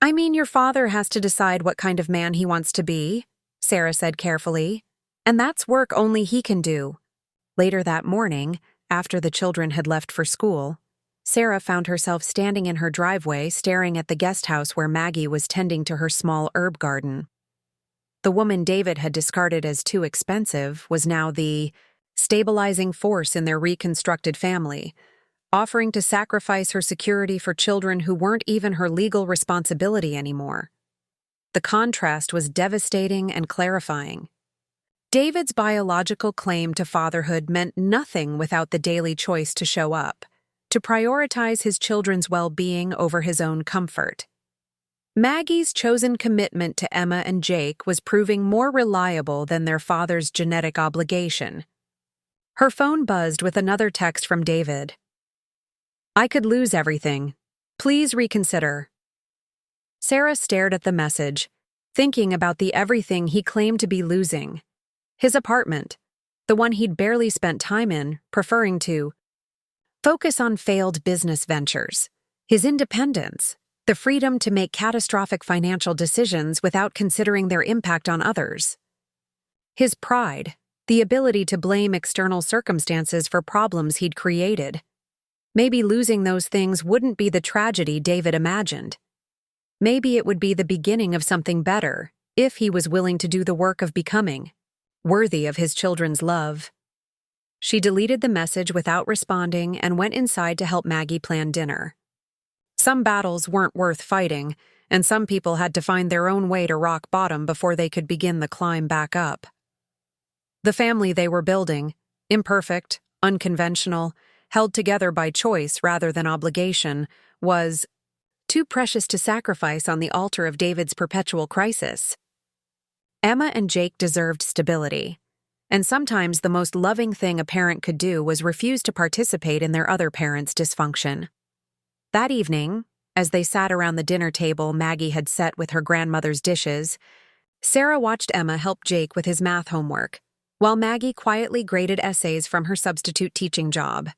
I mean, your father has to decide what kind of man he wants to be, Sarah said carefully. And that's work only he can do. Later that morning, after the children had left for school, Sarah found herself standing in her driveway staring at the guest house where Maggie was tending to her small herb garden. The woman David had discarded as too expensive was now the stabilizing force in their reconstructed family, offering to sacrifice her security for children who weren't even her legal responsibility anymore. The contrast was devastating and clarifying. David's biological claim to fatherhood meant nothing without the daily choice to show up, to prioritize his children's well-being over his own comfort. Maggie's chosen commitment to Emma and Jake was proving more reliable than their father's genetic obligation. Her phone buzzed with another text from David. I could lose everything. Please reconsider. Sarah stared at the message, thinking about the everything he claimed to be losing. His apartment, the one he'd barely spent time in, preferring to focus on failed business ventures, his independence, the freedom to make catastrophic financial decisions without considering their impact on others. His pride, the ability to blame external circumstances for problems he'd created. Maybe losing those things wouldn't be the tragedy David imagined. Maybe it would be the beginning of something better, if he was willing to do the work of becoming worthy of his children's love. She deleted the message without responding and went inside to help Maggie plan dinner. Some battles weren't worth fighting, and some people had to find their own way to rock bottom before they could begin the climb back up. The family they were building, imperfect, unconventional, held together by choice rather than obligation, was too precious to sacrifice on the altar of David's perpetual crisis. Emma and Jake deserved stability, and sometimes the most loving thing a parent could do was refuse to participate in their other parent's dysfunction. That evening, as they sat around the dinner table Maggie had set with her grandmother's dishes, Sarah watched Emma help Jake with his math homework, while Maggie quietly graded essays from her substitute teaching job.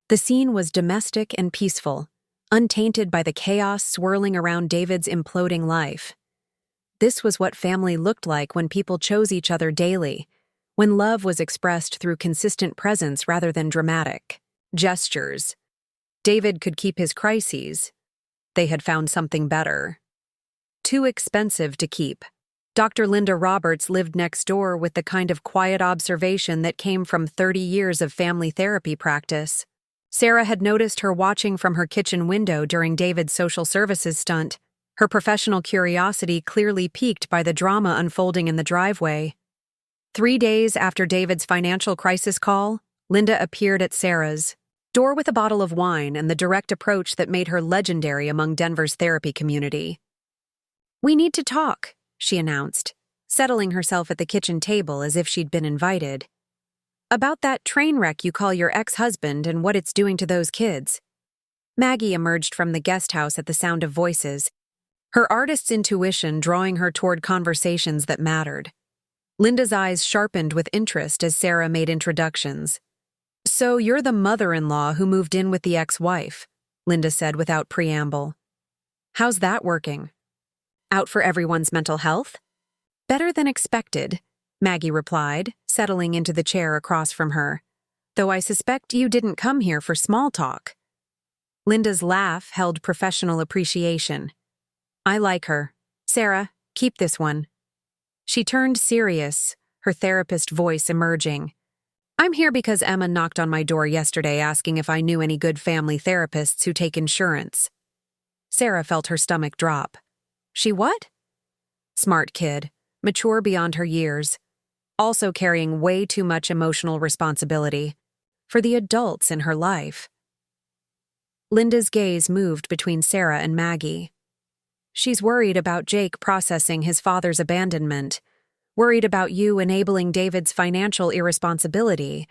The scene was domestic and peaceful, untainted by the chaos swirling around David's imploding life. This was what family looked like when people chose each other daily, when love was expressed through consistent presence rather than dramatic gestures. David could keep his crises. They had found something better. Too expensive to keep. Dr. Linda Roberts lived next door with the kind of quiet observation that came from 30 years of family therapy practice. Sarah had noticed her watching from her kitchen window during David's social services stunt, her professional curiosity clearly piqued by the drama unfolding in the driveway. 3 days after David's financial crisis call, Linda appeared at Sarah's door with a bottle of wine and the direct approach that made her legendary among Denver's therapy community. "We need to talk," she announced, settling herself at the kitchen table as if she'd been invited. "About that train wreck you call your ex-husband and what it's doing to those kids." Maggie emerged from the guest house at the sound of voices, her artist's intuition drawing her toward conversations that mattered. Linda's eyes sharpened with interest as Sarah made introductions. "So you're the mother-in-law who moved in with the ex-wife," Linda said without preamble. "How's that working? Out for everyone's mental health?" "Better than expected," Maggie replied, settling into the chair across from her. "Though I suspect you didn't come here for small talk." Linda's laugh held professional appreciation. "I like her. Sarah, keep this one." She turned serious, her therapist voice emerging. "I'm here because Emma knocked on my door yesterday asking if I knew any good family therapists who take insurance." Sarah felt her stomach drop. "She what?" Smart kid, mature beyond her years, also carrying way too much emotional responsibility for the adults in her life. Linda's gaze moved between Sarah and Maggie. "She's worried about Jake processing his father's abandonment, worried about you enabling David's financial irresponsibility,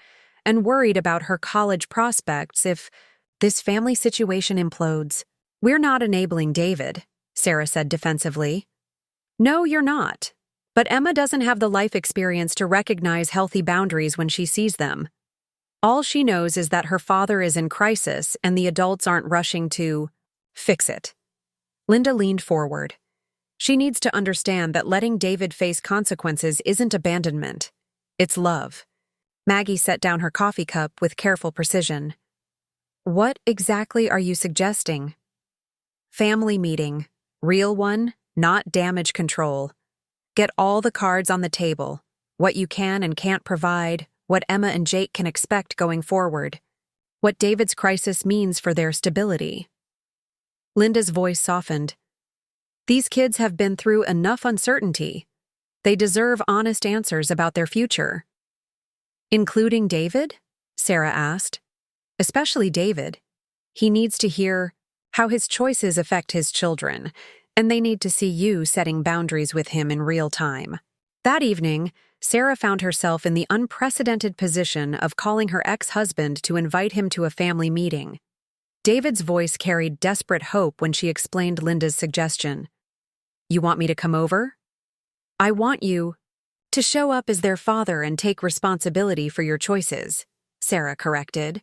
and worried about her college prospects if this family situation implodes." "We're not enabling David," Sarah said defensively. "No, you're not. But Emma doesn't have the life experience to recognize healthy boundaries when she sees them. All she knows is that her father is in crisis and the adults aren't rushing to fix it." Linda leaned forward. "She needs to understand that letting David face consequences isn't abandonment. It's love." Maggie set down her coffee cup with careful precision. "What exactly are you suggesting?" "Family meeting. Real one, not damage control. Get all the cards on the table. What you can and can't provide, what Emma and Jake can expect going forward, what David's crisis means for their stability." Linda's voice softened. "These kids have been through enough uncertainty. They deserve honest answers about their future." "Including David?" Sarah asked. "Especially David. He needs to hear how his choices affect his children, and they need to see you setting boundaries with him in real time." That evening, Sarah found herself in the unprecedented position of calling her ex-husband to invite him to a family meeting. David's voice carried desperate hope when she explained Linda's suggestion. "You want me to come over?" "I want you to show up as their father and take responsibility for your choices," Sarah corrected.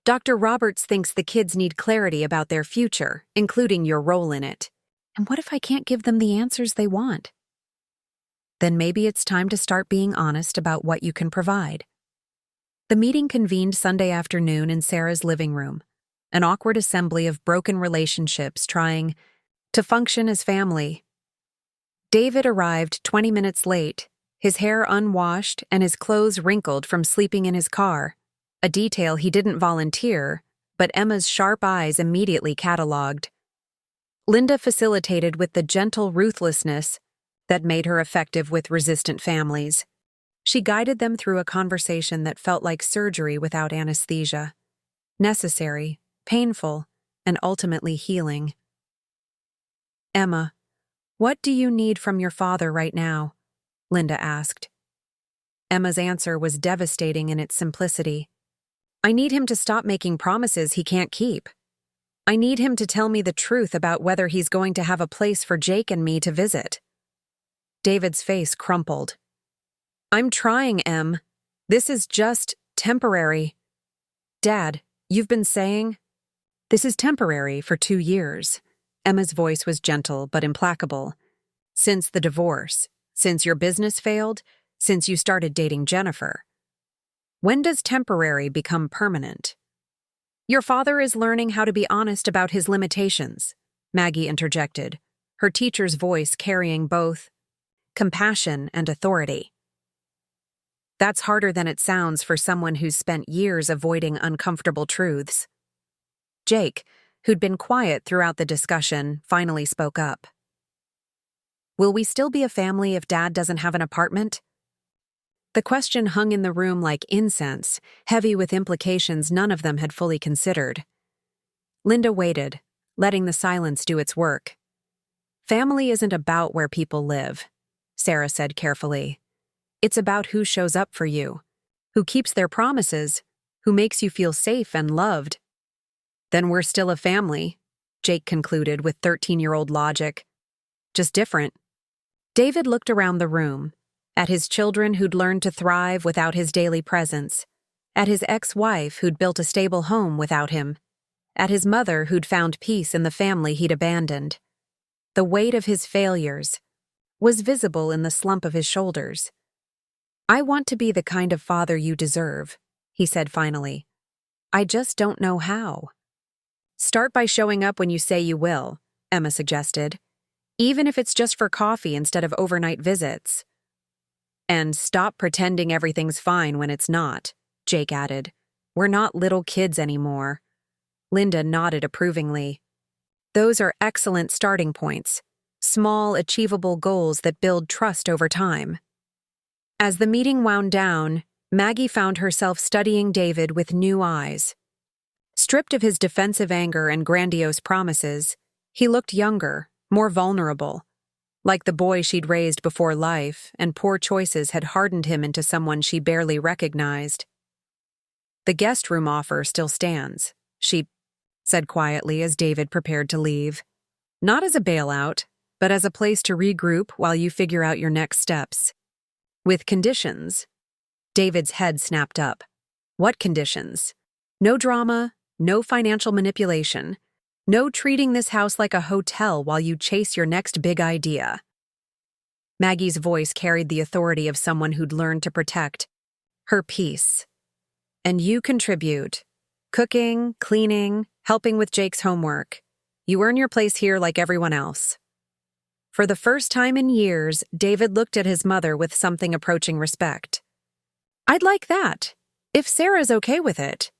"Dr. Roberts thinks the kids need clarity about their future, including your role in it. And what if I can't give them the answers they want?" "Then maybe it's time to start being honest about what you can provide." The meeting convened Sunday afternoon in Sarah's living room, an awkward assembly of broken relationships trying to function as family. David arrived 20 minutes late, his hair unwashed and his clothes wrinkled from sleeping in his car, a detail he didn't volunteer, but Emma's sharp eyes immediately cataloged. Linda facilitated with the gentle ruthlessness that made her effective with resistant families. She guided them through a conversation that felt like surgery without anesthesia. Necessary, painful, and ultimately healing. "Emma, what do you need from your father right now?" Linda asked. Emma's answer was devastating in its simplicity. "I need him to stop making promises he can't keep. I need him to tell me the truth about whether he's going to have a place for Jake and me to visit." David's face crumpled. "I'm trying, Em. This is just temporary." "Dad, you've been saying—" "This is temporary for 2 years." Emma's voice was gentle but implacable. "Since the divorce, since your business failed, since you started dating Jennifer. When does temporary become permanent? Your father is learning how to be honest about his limitations, Maggie interjected, her teacher's voice carrying both compassion and authority. That's harder than it sounds for someone who's spent years avoiding uncomfortable truths. Jake, who'd been quiet throughout the discussion, finally spoke up. Will we still be a family if Dad doesn't have an apartment? The question hung in the room like incense, heavy with implications none of them had fully considered. Linda waited, letting the silence do its work. Family isn't about where people live, Sarah said carefully. It's about who shows up for you, who keeps their promises, who makes you feel safe and loved. Then we're still a family, Jake concluded with 13-year-old logic. Just different. David looked around the room, at his children who'd learned to thrive without his daily presence, at his ex-wife who'd built a stable home without him, at his mother who'd found peace in the family he'd abandoned. The weight of his failures was visible in the slump of his shoulders. I want to be the kind of father you deserve, he said finally. I just don't know how. Start by showing up when you say you will, Emma suggested, even if it's just for coffee instead of overnight visits. And stop pretending everything's fine when it's not, Jake added. We're not little kids anymore. Linda nodded approvingly. Those are excellent starting points, small, achievable goals that build trust over time. As the meeting wound down, Maggie found herself studying David with new eyes. Stripped of his defensive anger and grandiose promises, he looked younger, more vulnerable. Like the boy she'd raised before life, and poor choices had hardened him into someone she barely recognized. The guest room offer still stands, she said quietly as David prepared to leave. Not as a bailout, but as a place to regroup while you figure out your next steps. With conditions. David's head snapped up. What conditions? No drama, no financial manipulation. No treating this house like a hotel while you chase your next big idea. Maggie's voice carried the authority of someone who'd learned to protect her peace. And you contribute. Cooking, cleaning, helping with Jake's homework. You earn your place here like everyone else. For the first time in years, David looked at his mother with something approaching respect. I'd like that, if Sarah's okay with it.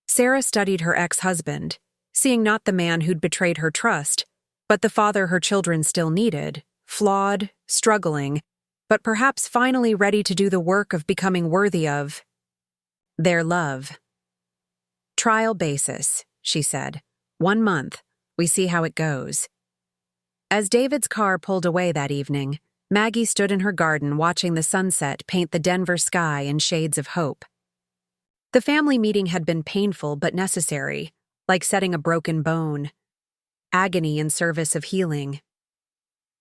Sarah studied her ex-husband, seeing not the man who'd betrayed her trust, but the father her children still needed, flawed, struggling, but perhaps finally ready to do the work of becoming worthy of their love. Trial basis, she said. 1 month. We see how it goes. As David's car pulled away that evening, Maggie stood in her garden watching the sunset paint the Denver sky in shades of hope. The family meeting had been painful but necessary, like setting a broken bone. Agony in service of healing.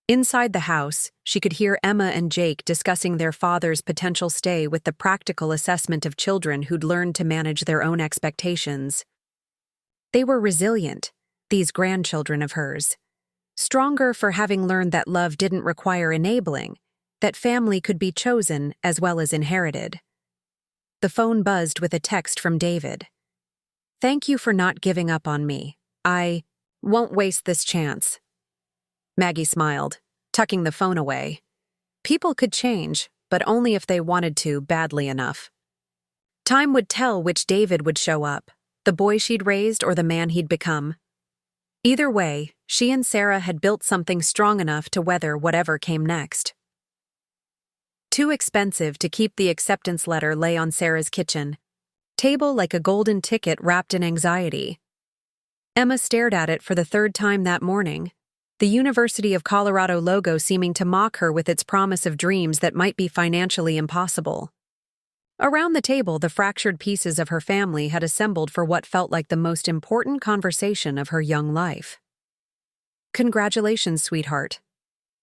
Inside the house, she could hear Emma and Jake discussing their father's potential stay with the practical assessment of children who'd learned to manage their own expectations. They were resilient, these grandchildren of hers. Stronger for having learned that love didn't require enabling, that family could be chosen as well as inherited. The phone buzzed with a text from David. Thank you for not giving up on me. I won't waste this chance. Maggie smiled, tucking the phone away. People could change, but only if they wanted to badly enough. Time would tell which David would show up, the boy she'd raised or the man he'd become. Either way, she and Sarah had built something strong enough to weather whatever came next. Too expensive to keep the acceptance letter lay on Sarah's kitchen table like a golden ticket wrapped in anxiety. Emma stared at it for the 3rd time that morning, the University of Colorado logo seeming to mock her with its promise of dreams that might be financially impossible. Around the table, the fractured pieces of her family had assembled for what felt like the most important conversation of her young life. Congratulations, sweetheart,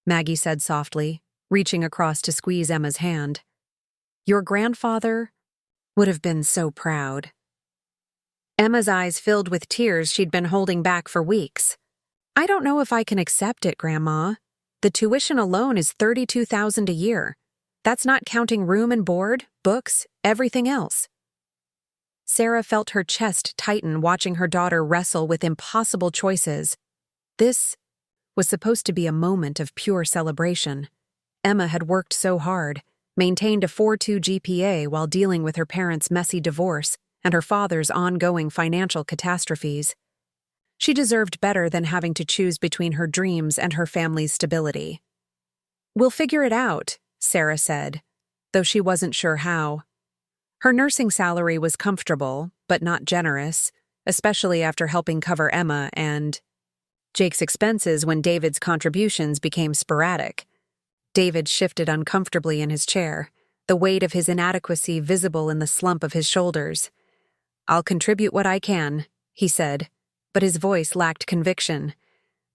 Maggie said softly, reaching across to squeeze Emma's hand. Your grandfather would have been so proud. Emma's eyes filled with tears she'd been holding back for weeks. I don't know if I can accept it, Grandma. The tuition alone is $32,000 a year. That's not counting room and board, books, everything else. Sarah felt her chest tighten watching her daughter wrestle with impossible choices. This was supposed to be a moment of pure celebration. Emma had worked so hard, maintained a 4.2 GPA while dealing with her parents' messy divorce and her father's ongoing financial catastrophes. She deserved better than having to choose between her dreams and her family's stability. "We'll figure it out," Sarah said, though she wasn't sure how. Her nursing salary was comfortable, but not generous, especially after helping cover Emma and Jake's expenses when David's contributions became sporadic. David shifted uncomfortably in his chair, the weight of his inadequacy visible in the slump of his shoulders. "I'll contribute what I can," he said, but his voice lacked conviction.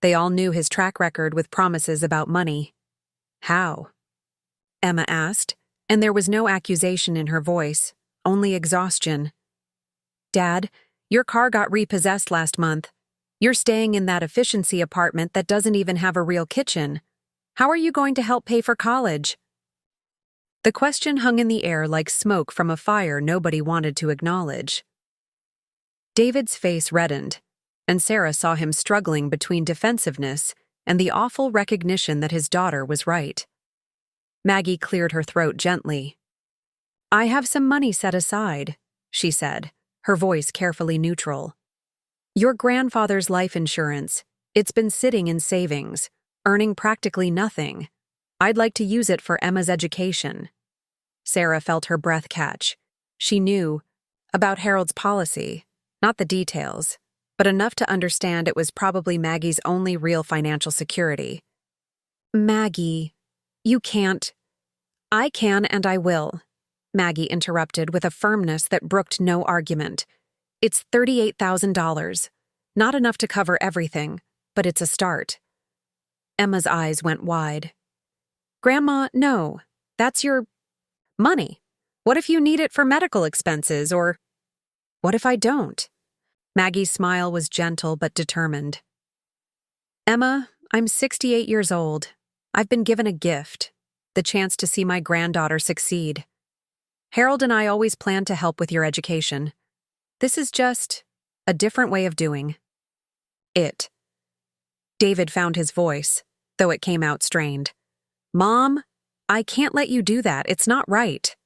They all knew his track record with promises about money. "How?" Emma asked, and there was no accusation in her voice, only exhaustion. "Dad, your car got repossessed last month. You're staying in that efficiency apartment that doesn't even have a real kitchen. How are you going to help pay for college?" The question hung in the air like smoke from a fire nobody wanted to acknowledge. David's face reddened, and Sarah saw him struggling between defensiveness and the awful recognition that his daughter was right. Maggie cleared her throat gently. "I have some money set aside," she said, her voice carefully neutral. "Your grandfather's life insurance. It's been sitting in savings, earning practically nothing. I'd like to use it for Emma's education." Sarah felt her breath catch. She knew about Harold's policy, not the details, but enough to understand it was probably Maggie's only real financial security. "Maggie, you can't." "I can and I will," Maggie interrupted with a firmness that brooked no argument. "It's $38,000. Not enough to cover everything, but it's a start." Emma's eyes went wide. "Grandma, no. That's your money. What if you need it for medical expenses, or what if I don't?" Maggie's smile was gentle but determined. "Emma, I'm 68 years old. I've been given a gift, the chance to see my granddaughter succeed. Harold and I always planned to help with your education. This is just a different way of doing it." David found his voice, though it came out strained. "Mom, I can't let you do that. It's not right."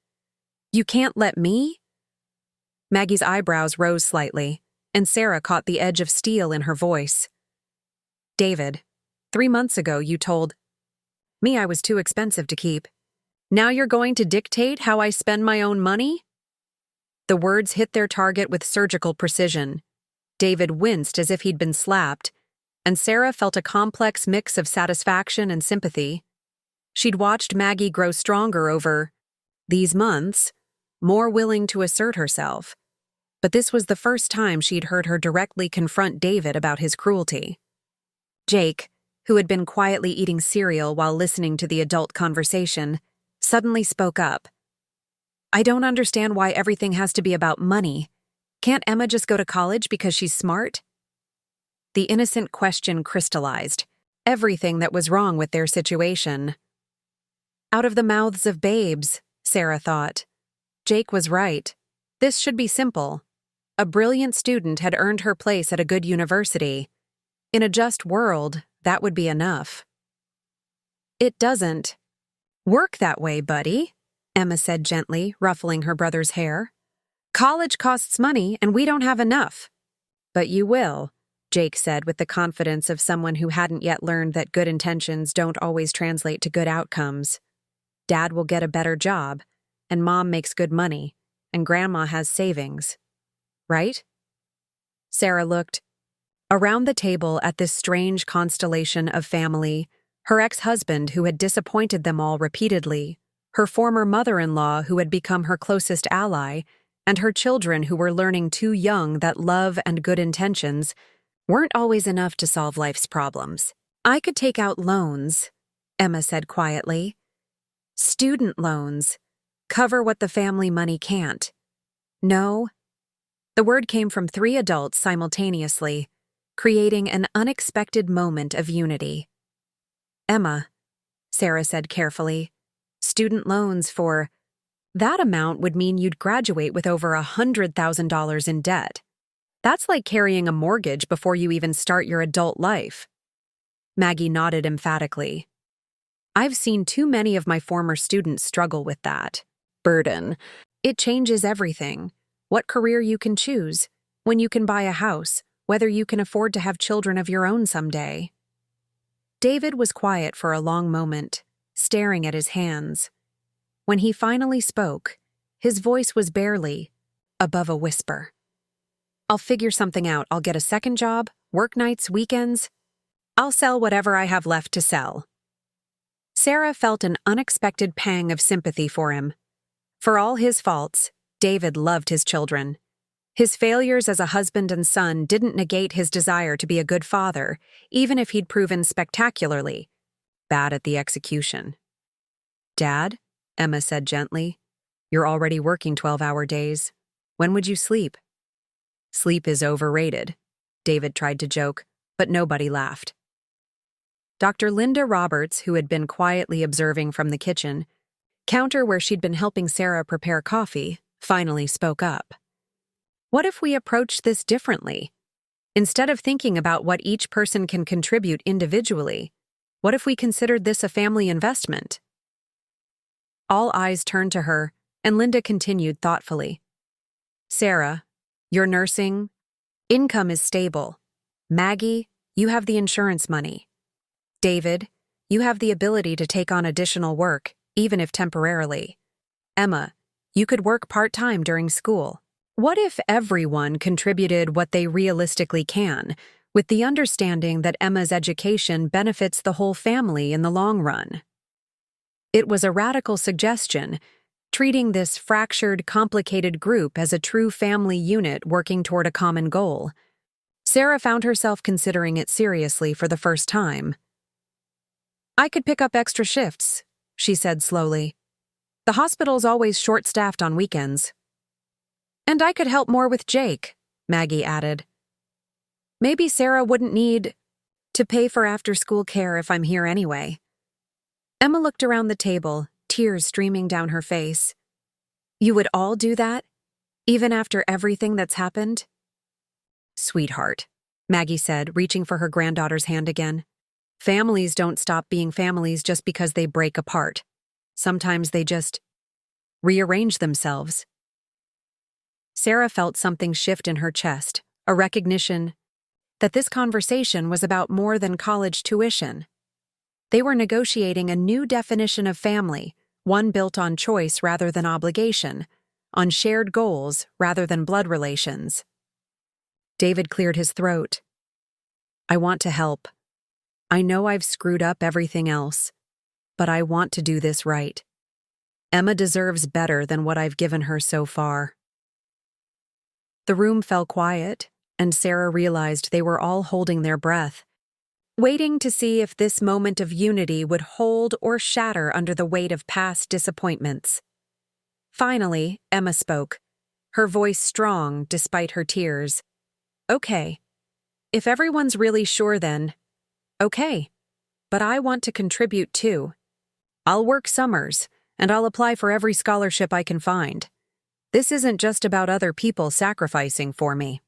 "You can't let me?" Maggie's eyebrows rose slightly, and Sarah caught the edge of steel in her voice. "David, 3 months ago you told me I was too expensive to keep. Now you're going to dictate how I spend my own money?" The words hit their target with surgical precision. David winced as if he'd been slapped, and Sarah felt a complex mix of satisfaction and sympathy. She'd watched Maggie grow stronger over these months, more willing to assert herself. But this was the first time she'd heard her directly confront David about his cruelty. Jake, who had been quietly eating cereal while listening to the adult conversation, suddenly spoke up. "I don't understand why everything has to be about money. Can't Emma just go to college because she's smart?" The innocent question crystallized everything that was wrong with their situation. Out of the mouths of babes, Sarah thought. Jake was right. This should be simple. A brilliant student had earned her place at a good university. In a just world, that would be enough. "It doesn't work that way, buddy," Emma said gently, ruffling her brother's hair. "College costs money, and we don't have enough." "But you will," Jake said with the confidence of someone who hadn't yet learned that good intentions don't always translate to good outcomes. "Dad will get a better job, and Mom makes good money, and Grandma has savings. Right?" Sarah looked around the table at this strange constellation of family, her ex-husband who had disappointed them all repeatedly, her former mother-in-law who had become her closest ally, and her children who were learning too young that love and good intentions weren't always enough to solve life's problems. "I could take out loans," Emma said quietly. "Student loans. Cover what the family money can't." "No." The word came from 3 adults simultaneously, creating an unexpected moment of unity. "Emma," Sarah said carefully, Student loans for that amount would mean you'd graduate with over $100,000 in debt. That's like carrying a mortgage before you even start your adult life. Maggie nodded emphatically. I've seen too many of my former students struggle with that burden. It changes everything. What career you can choose, when you can buy a house, whether you can afford to have children of your own someday. David was quiet for a long moment, staring at his hands. When he finally spoke, his voice was barely above a whisper. I'll figure something out. I'll get a second job, work nights, weekends. I'll sell whatever I have left to sell. Sarah felt an unexpected pang of sympathy for him. For all his faults, David loved his children. His failures as a husband and son didn't negate his desire to be a good father, even if he'd proven spectacularly bad at the execution. Dad, Emma said gently, you're already working 12-hour days. When would you sleep? Sleep is overrated, David tried to joke, but nobody laughed. Dr. Linda Roberts, who had been quietly observing from the kitchen, counter where she'd been helping Sarah prepare coffee, finally spoke up. What if we approached this differently? Instead of thinking about what each person can contribute individually, what if we considered this a family investment? All eyes turned to her, and Linda continued thoughtfully. Sarah, your nursing income is stable. Maggie, you have the insurance money. David, you have the ability to take on additional work, even if temporarily. Emma, you could work part-time during school. What if everyone contributed what they realistically can, with the understanding that Emma's education benefits the whole family in the long run? It was a radical suggestion, treating this fractured, complicated group as a true family unit working toward a common goal. Sarah found herself considering it seriously for the first time. I could pick up extra shifts, she said slowly. The hospital's always short-staffed on weekends. And I could help more with Jake, Maggie added. Maybe Sarah wouldn't need to pay for after-school care if I'm here anyway. Emma looked around the table, tears streaming down her face. You would all do that? Even after everything that's happened? Sweetheart, Maggie said, reaching for her granddaughter's hand again. Families don't stop being families just because they break apart. Sometimes they just rearrange themselves. Sarah felt something shift in her chest, a recognition that this conversation was about more than college tuition. They were negotiating a new definition of family, one built on choice rather than obligation, on shared goals rather than blood relations. David cleared his throat. I want to help. I know I've screwed up everything else, but I want to do this right. Emma deserves better than what I've given her so far. The room fell quiet, and Sarah realized they were all holding their breath, waiting to see if this moment of unity would hold or shatter under the weight of past disappointments. Finally, Emma spoke, her voice strong despite her tears. Okay. If everyone's really sure then, okay. But I want to contribute too. I'll work summers, and I'll apply for every scholarship I can find. This isn't just about other people sacrificing for me.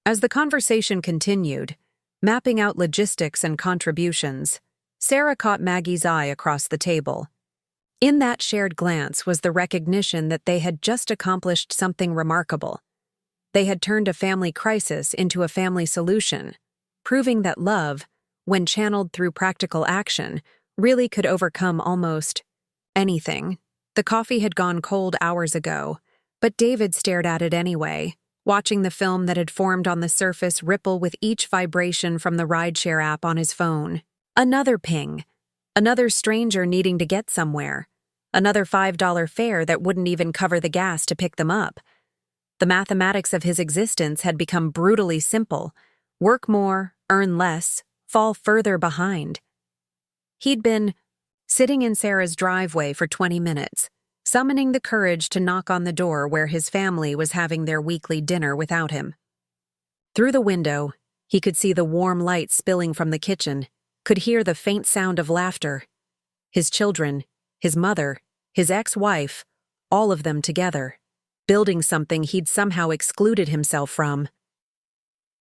As the conversation continued, mapping out logistics and contributions, Sarah caught Maggie's eye across the table. In that shared glance was the recognition that they had just accomplished something remarkable. They had turned a family crisis into a family solution, proving that love, when channeled through practical action, really could overcome almost anything. The coffee had gone cold hours ago, but David stared at it anyway, watching the film that had formed on the surface ripple with each vibration from the rideshare app on his phone. Another ping. Another stranger needing to get somewhere. Another $5 fare that wouldn't even cover the gas to pick them up. The mathematics of his existence had become brutally simple. Work more, earn less, fall further behind. He'd been sitting in Sarah's driveway for 20 minutes, summoning the courage to knock on the door where his family was having their weekly dinner without him. Through the window, he could see the warm light spilling from the kitchen, could hear the faint sound of laughter. His children, his mother, his ex-wife, all of them together, building something he'd somehow excluded himself from.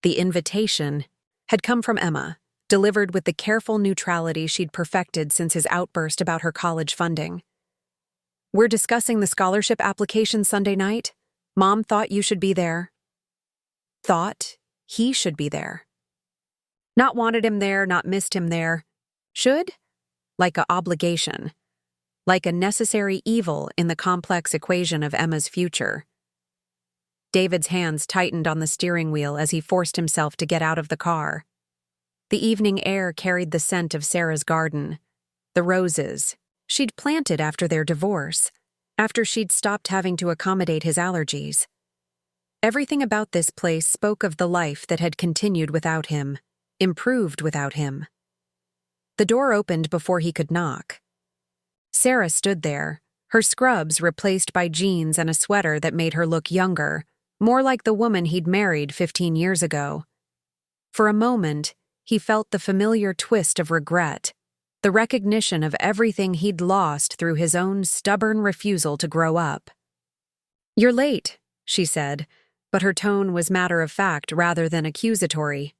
The invitation had come from Emma, delivered with the careful neutrality she'd perfected since his outburst about her college funding. "We're discussing the scholarship application Sunday night. Mom thought you should be there." Thought he should be there. Not wanted him there, not missed him there. Should? Like a obligation. Like a necessary evil in the complex equation of Emma's future. David's hands tightened on the steering wheel as he forced himself to get out of the car. The evening air carried the scent of Sarah's garden, the roses she'd planted after their divorce, after she'd stopped having to accommodate his allergies. Everything about this place spoke of the life that had continued without him, improved without him. The door opened before he could knock. Sarah stood there, her scrubs replaced by jeans and a sweater that made her look younger, more like the woman he'd married 15 years ago. For a moment, he felt the familiar twist of regret, the recognition of everything he'd lost through his own stubborn refusal to grow up. "You're late," she said, but her tone was matter-of-fact rather than accusatory.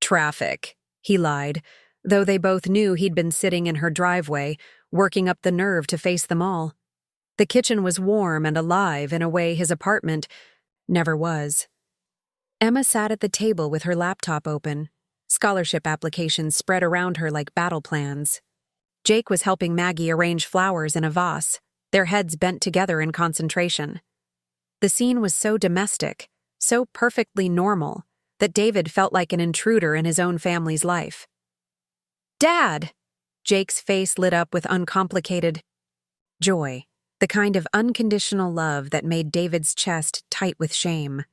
"Traffic," he lied, though they both knew he'd been sitting in her driveway, working up the nerve to face them all. The kitchen was warm and alive in a way his apartment never was. Emma sat at the table with her laptop open, scholarship applications spread around her like battle plans. Jake was helping Maggie arrange flowers in a vase, their heads bent together in concentration. The scene was so domestic, so perfectly normal, that David felt like an intruder in his own family's life. "Dad!" Jake's face lit up with uncomplicated joy, the kind of unconditional love that made David's chest tight with shame.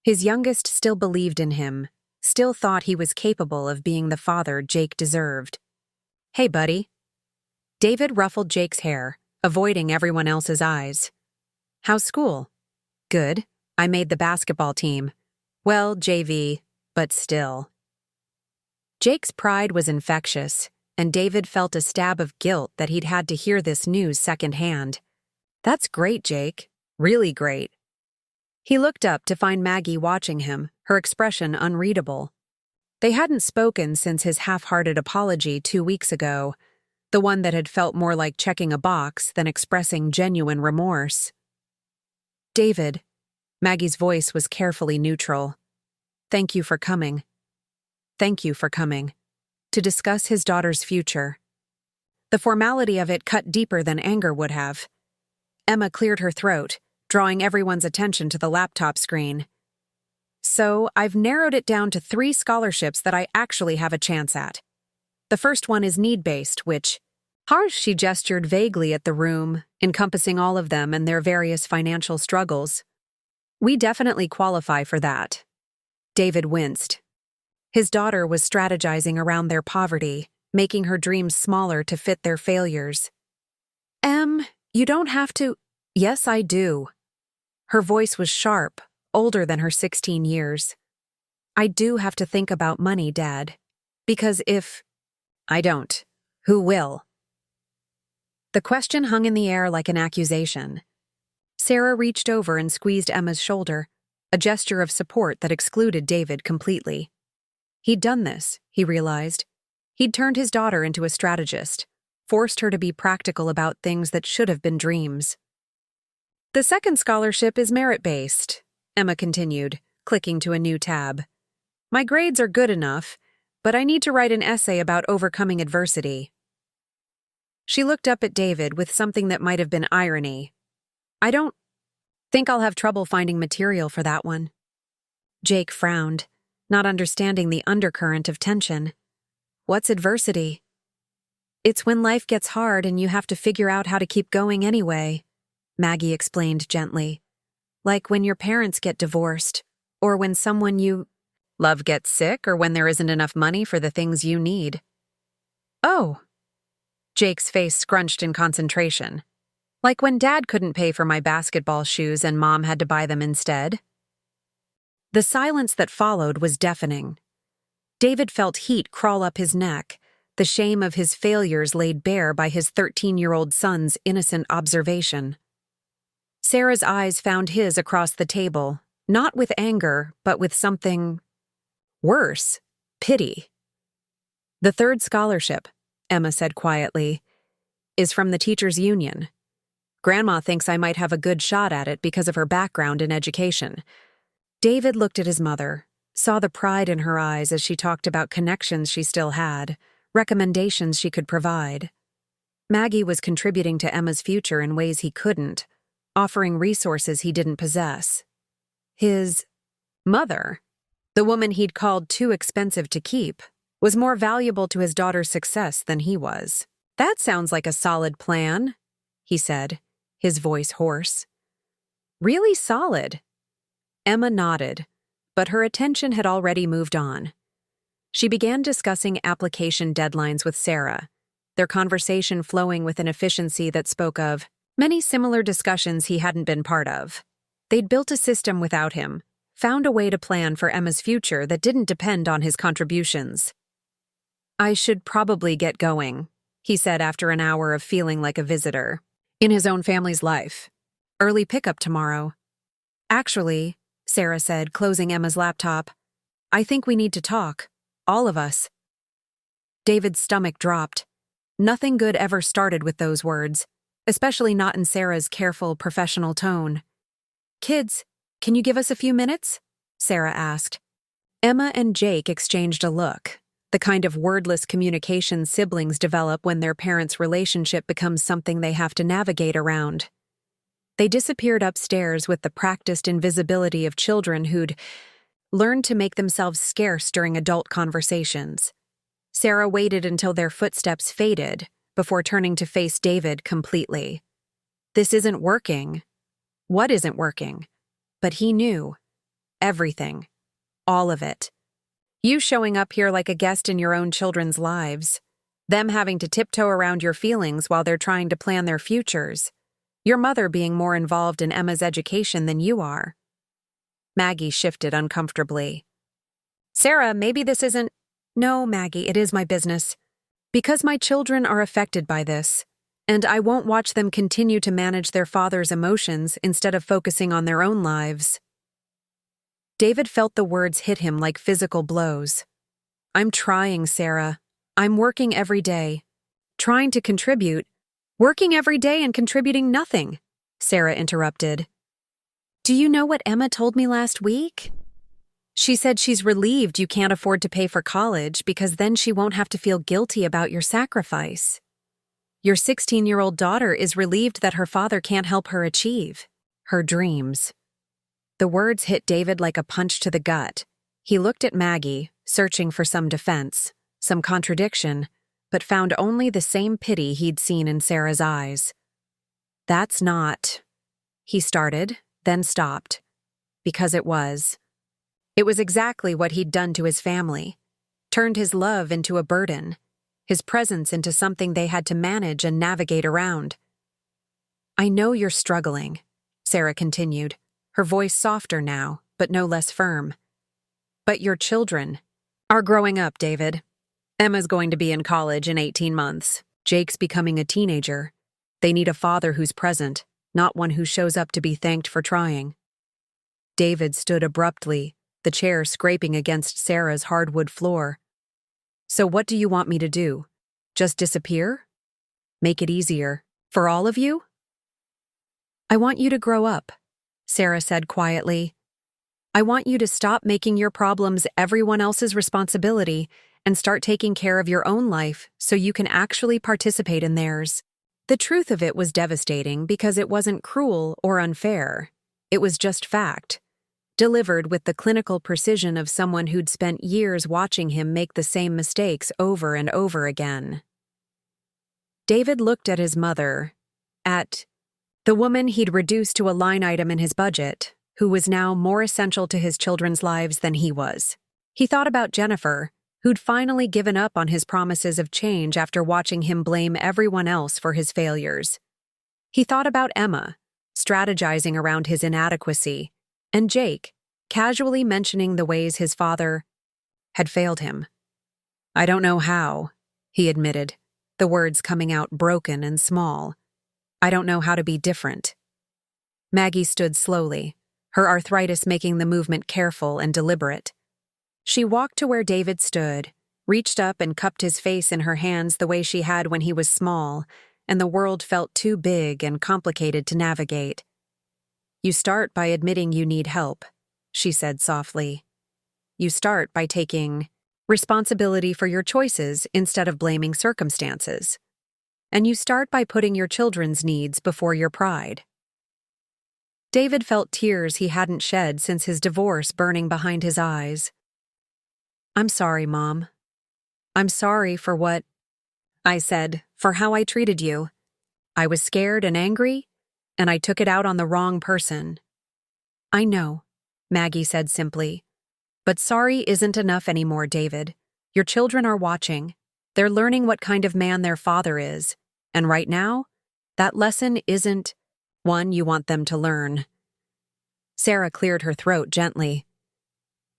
His youngest still believed in him, still thought he was capable of being the father Jake deserved. "Hey, buddy." David ruffled Jake's hair, avoiding everyone else's eyes. "How's school?" "Good. I made the basketball team. Well, JV, but still." Jake's pride was infectious, and David felt a stab of guilt that he'd had to hear this news secondhand. "That's great, Jake. Really great." He looked up to find Maggie watching him, her expression unreadable. They hadn't spoken since his half-hearted apology 2 weeks ago, the one that had felt more like checking a box than expressing genuine remorse. "David," Maggie's voice was carefully neutral. "Thank you for coming. Thank you for coming. To discuss his daughter's future." The formality of it cut deeper than anger would have. Emma cleared her throat, drawing everyone's attention to the laptop screen. "So, I've narrowed it down to 3 scholarships that I actually have a chance at. The first one is need-based, which..." She gestured vaguely at the room, encompassing all of them and their various financial struggles. "We definitely qualify for that." David winced. His daughter was strategizing around their poverty, making her dreams smaller to fit their failures. You don't have to..." "Yes, I do." Her voice was sharp, older than her 16 years. "I do have to think about money, Dad. Because if I don't, who will?" The question hung in the air like an accusation. Sarah reached over and squeezed Emma's shoulder, a gesture of support that excluded David completely. He'd done this, he realized. He'd turned his daughter into a strategist, forced her to be practical about things that should have been dreams. "The second scholarship is merit-based," Emma continued, clicking to a new tab. "My grades are good enough, but I need to write an essay about overcoming adversity." She looked up at David with something that might have been irony. "I don't think I'll have trouble finding material for that one." Jake frowned, not understanding the undercurrent of tension. "What's adversity?" "It's when life gets hard and you have to figure out how to keep going anyway," Maggie explained gently. "Like when your parents get divorced, or when someone you love gets sick, or when there isn't enough money for the things you need." "Oh." Jake's face scrunched in concentration. "Like when Dad couldn't pay for my basketball shoes and Mom had to buy them instead?" The silence that followed was deafening. David felt heat crawl up his neck, the shame of his failures laid bare by his 13-year-old son's innocent observation. Sarah's eyes found his across the table, not with anger, but with something worse, pity. "The third scholarship," Emma said quietly, "is from the teachers' union. Grandma thinks I might have a good shot at it because of her background in education." David looked at his mother, saw the pride in her eyes as she talked about connections she still had, recommendations she could provide. Maggie was contributing to Emma's future in ways he couldn't, offering resources he didn't possess. His mother, the woman he'd called too expensive to keep, was more valuable to his daughter's success than he was. "That sounds like a solid plan," he said, his voice hoarse. "Really solid." Emma nodded, but her attention had already moved on. She began discussing application deadlines with Sarah, their conversation flowing with an efficiency that spoke of many similar discussions he hadn't been part of. They'd built a system without him, found a way to plan for Emma's future that didn't depend on his contributions. "I should probably get going," he said after an hour of feeling like a visitor in his own family's life. "Early pickup tomorrow." "Actually," Sarah said, closing Emma's laptop, "I think we need to talk. All of us." David's stomach dropped. Nothing good ever started with those words, especially not in Sarah's careful, professional tone. "Kids, can you give us a few minutes?" Sarah asked. Emma and Jake exchanged a look, the kind of wordless communication siblings develop when their parents' relationship becomes something they have to navigate around. They disappeared upstairs with the practiced invisibility of children who'd learned to make themselves scarce during adult conversations. Sarah waited until their footsteps faded before turning to face David completely. This isn't working. What isn't working? But he knew. Everything. All of it. You showing up here like a guest in your own children's lives. Them having to tiptoe around your feelings while they're trying to plan their futures. Your mother being more involved in Emma's education than you are. Maggie shifted uncomfortably. Sarah, maybe this isn't... No, Maggie, it is my business. Because my children are affected by this, and I won't watch them continue to manage their father's emotions instead of focusing on their own lives. David felt the words hit him like physical blows. I'm trying, Sarah. I'm working every day. Trying to contribute. Working every day and contributing nothing, Sarah interrupted. Do you know what Emma told me last week? She said she's relieved you can't afford to pay for college because then she won't have to feel guilty about your sacrifice. Your 16-year-old daughter is relieved that her father can't help her achieve her dreams. The words hit David like a punch to the gut. He looked at Maggie, searching for some defense, some contradiction, but found only the same pity he'd seen in Sarah's eyes. That's not... He started, then stopped. Because it was. It was exactly what he'd done to his family. Turned his love into a burden. His presence into something they had to manage and navigate around. I know you're struggling, Sarah continued, her voice softer now, but no less firm. But your children are growing up, David. Emma's going to be in college in 18 months. Jake's becoming a teenager. They need a father who's present, not one who shows up to be thanked for trying. David stood abruptly, the chair scraping against Sarah's hardwood floor. So what do you want me to do? Just disappear? Make it easier. For all of you? I want you to grow up, Sarah said quietly. I want you to stop making your problems everyone else's responsibility and start taking care of your own life so you can actually participate in theirs. The truth of it was devastating because it wasn't cruel or unfair. It was just fact, delivered with the clinical precision of someone who'd spent years watching him make the same mistakes over and over again. David looked at his mother, at the woman he'd reduced to a line item in his budget, who was now more essential to his children's lives than he was. He thought about Jennifer, who'd finally given up on his promises of change after watching him blame everyone else for his failures. He thought about Emma, strategizing around his inadequacy, and Jake, casually mentioning the ways his father had failed him. I don't know how, he admitted, the words coming out broken and small. I don't know how to be different. Maggie stood slowly, her arthritis making the movement careful and deliberate. She walked to where David stood, reached up and cupped his face in her hands the way she had when he was small, and the world felt too big and complicated to navigate. You start by admitting you need help, she said softly. You start by taking responsibility for your choices instead of blaming circumstances. And you start by putting your children's needs before your pride. David felt tears he hadn't shed since his divorce burning behind his eyes. I'm sorry, Mom. I'm sorry for what I said, for how I treated you. I was scared and angry, and I took it out on the wrong person. I know, Maggie said simply. But sorry isn't enough anymore, David. Your children are watching. They're learning what kind of man their father is. And right now, that lesson isn't one you want them to learn. Sarah cleared her throat gently.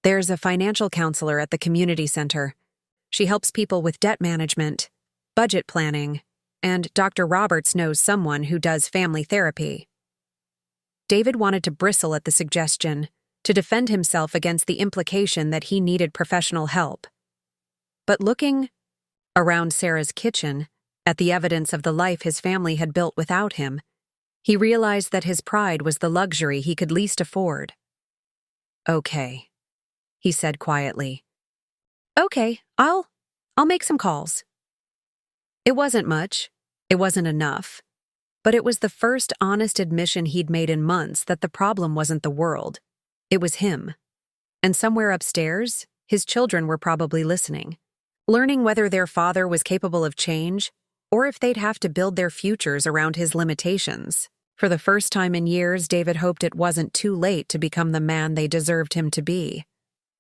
There's a financial counselor at the community center. She helps people with debt management, budget planning, and Dr. Roberts knows someone who does family therapy. David wanted to bristle at the suggestion, to defend himself against the implication that he needed professional help. But looking around Sarah's kitchen, at the evidence of the life his family had built without him, he realized that his pride was the luxury he could least afford. Okay, he said quietly. Okay, I'll make some calls. It wasn't much, it wasn't enough, but it was the first honest admission he'd made in months that the problem wasn't the world. It was him. And somewhere upstairs, his children were probably listening, learning whether their father was capable of change or if they'd have to build their futures around his limitations. For the first time in years, David hoped it wasn't too late to become the man they deserved him to be.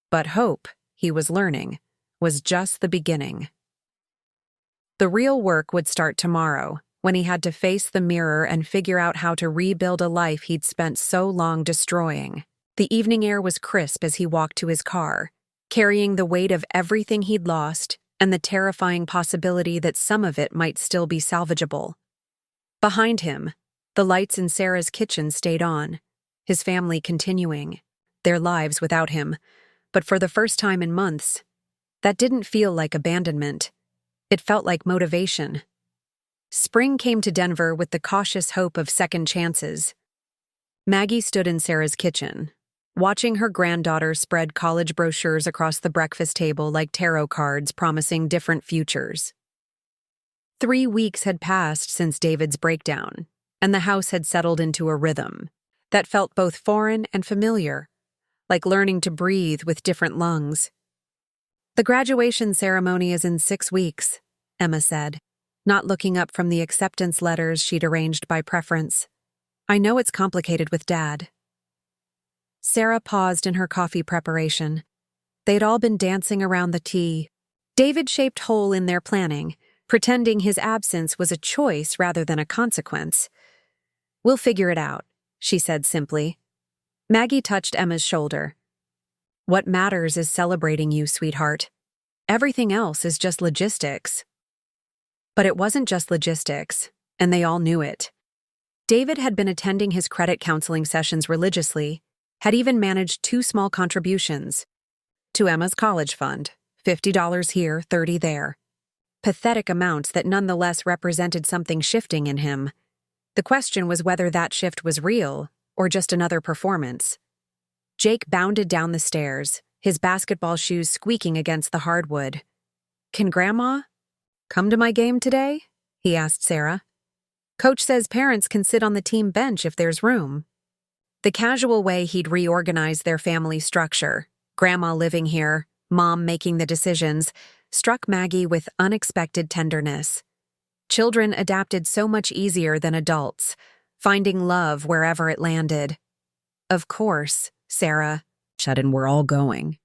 But hope, he was learning, was just the beginning. The real work would start tomorrow, when he had to face the mirror and figure out how to rebuild a life he'd spent so long destroying. The evening air was crisp as he walked to his car, carrying the weight of everything he'd lost and the terrifying possibility that some of it might still be salvageable. Behind him, the lights in Sarah's kitchen stayed on, his family continuing their lives without him, but for the first time in months, that didn't feel like abandonment. It felt like motivation. Spring came to Denver with the cautious hope of second chances. Maggie stood in Sarah's kitchen, watching her granddaughter spread college brochures across the breakfast table like tarot cards promising different futures. 3 weeks had passed since David's breakdown, and the house had settled into a rhythm that felt both foreign and familiar, like learning to breathe with different lungs. The graduation ceremony is in 6 weeks, Emma said, not looking up from the acceptance letters she'd arranged by preference. I know it's complicated with Dad. Sarah paused in her coffee preparation. They'd all been dancing around the tea. David shaped hole in their planning, pretending his absence was a choice rather than a consequence. We'll figure it out, she said simply. Maggie touched Emma's shoulder. What matters is celebrating you, sweetheart. Everything else is just logistics. But it wasn't just logistics, and they all knew it. David had been attending his credit counseling sessions religiously, had even managed 2 small contributions to Emma's college fund, $50 here, $30 there. Pathetic amounts that nonetheless represented something shifting in him. The question was whether that shift was real or just another performance. Jake bounded down the stairs, his basketball shoes squeaking against the hardwood. Can Grandma come to my game today? He asked Sarah. Coach says parents can sit on the team bench if there's room. The casual way he'd reorganized their family structure, Grandma living here, Mom making the decisions, struck Maggie with unexpected tenderness. Children adapted so much easier than adults, finding love wherever it landed. Of course, Sarah, and we're all going.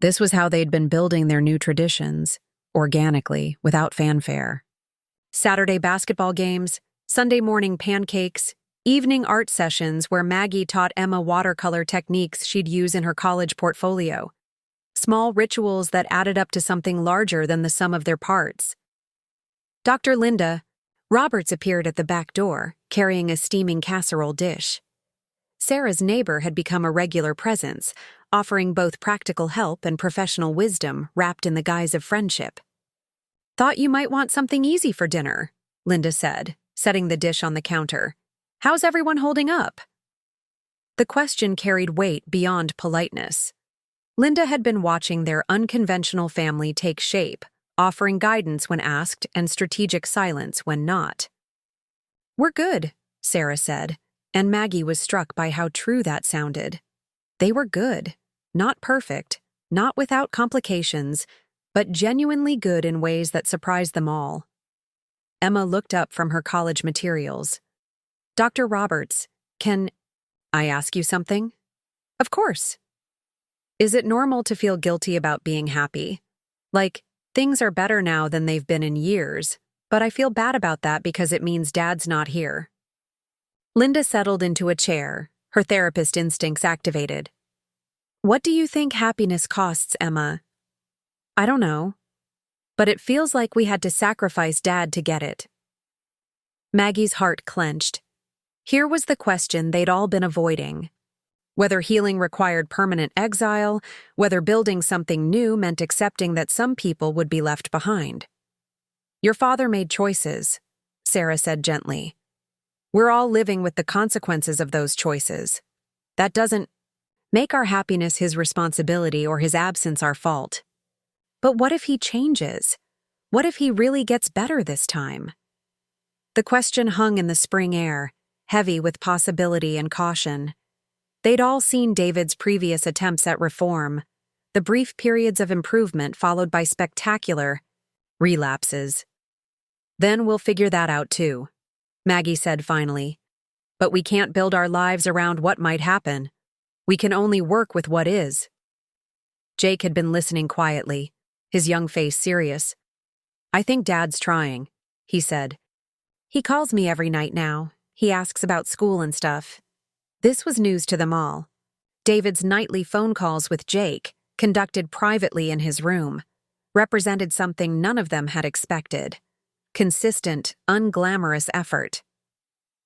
This was how they'd been building their new traditions, organically, without fanfare. Saturday basketball games, Sunday morning pancakes, evening art sessions where Maggie taught Emma watercolor techniques she'd use in her college portfolio. Small rituals that added up to something larger than the sum of their parts. Dr. Linda. Roberts appeared at the back door, carrying a steaming casserole dish. Sarah's neighbor had become a regular presence, offering both practical help and professional wisdom wrapped in the guise of friendship. "Thought you might want something easy for dinner," Linda said, setting the dish on the counter. "How's everyone holding up?" The question carried weight beyond politeness. Linda had been watching their unconventional family take shape, offering guidance when asked and strategic silence when not. "We're good," Sarah said, and Maggie was struck by how true that sounded. They were good, not perfect, not without complications, but genuinely good in ways that surprised them all. Emma looked up from her college materials. "Dr. Roberts, can I ask you something?" "Of course." "Is it normal to feel guilty about being happy? Like, things are better now than they've been in years, but I feel bad about that because it means Dad's not here." Linda settled into a chair, her therapist instincts activated. "What do you think happiness costs, Emma?" "I don't know. But it feels like we had to sacrifice Dad to get it." Maggie's heart clenched. Here was the question they'd all been avoiding. Whether healing required permanent exile, whether building something new meant accepting that some people would be left behind. "Your father made choices," Sarah said gently. "We're all living with the consequences of those choices. That doesn't make our happiness his responsibility or his absence our fault. But what if he changes? What if he really gets better this time?" The question hung in the spring air, heavy with possibility and caution. They'd all seen David's previous attempts at reform, the brief periods of improvement followed by spectacular relapses. "Then we'll figure that out too," Maggie said finally. "But we can't build our lives around what might happen. We can only work with what is." Jake had been listening quietly, his young face serious. "I think Dad's trying," he said. "He calls me every night now. He asks about school and stuff." This was news to them all. David's nightly phone calls with Jake, conducted privately in his room, represented something none of them had expected. Consistent, unglamorous effort.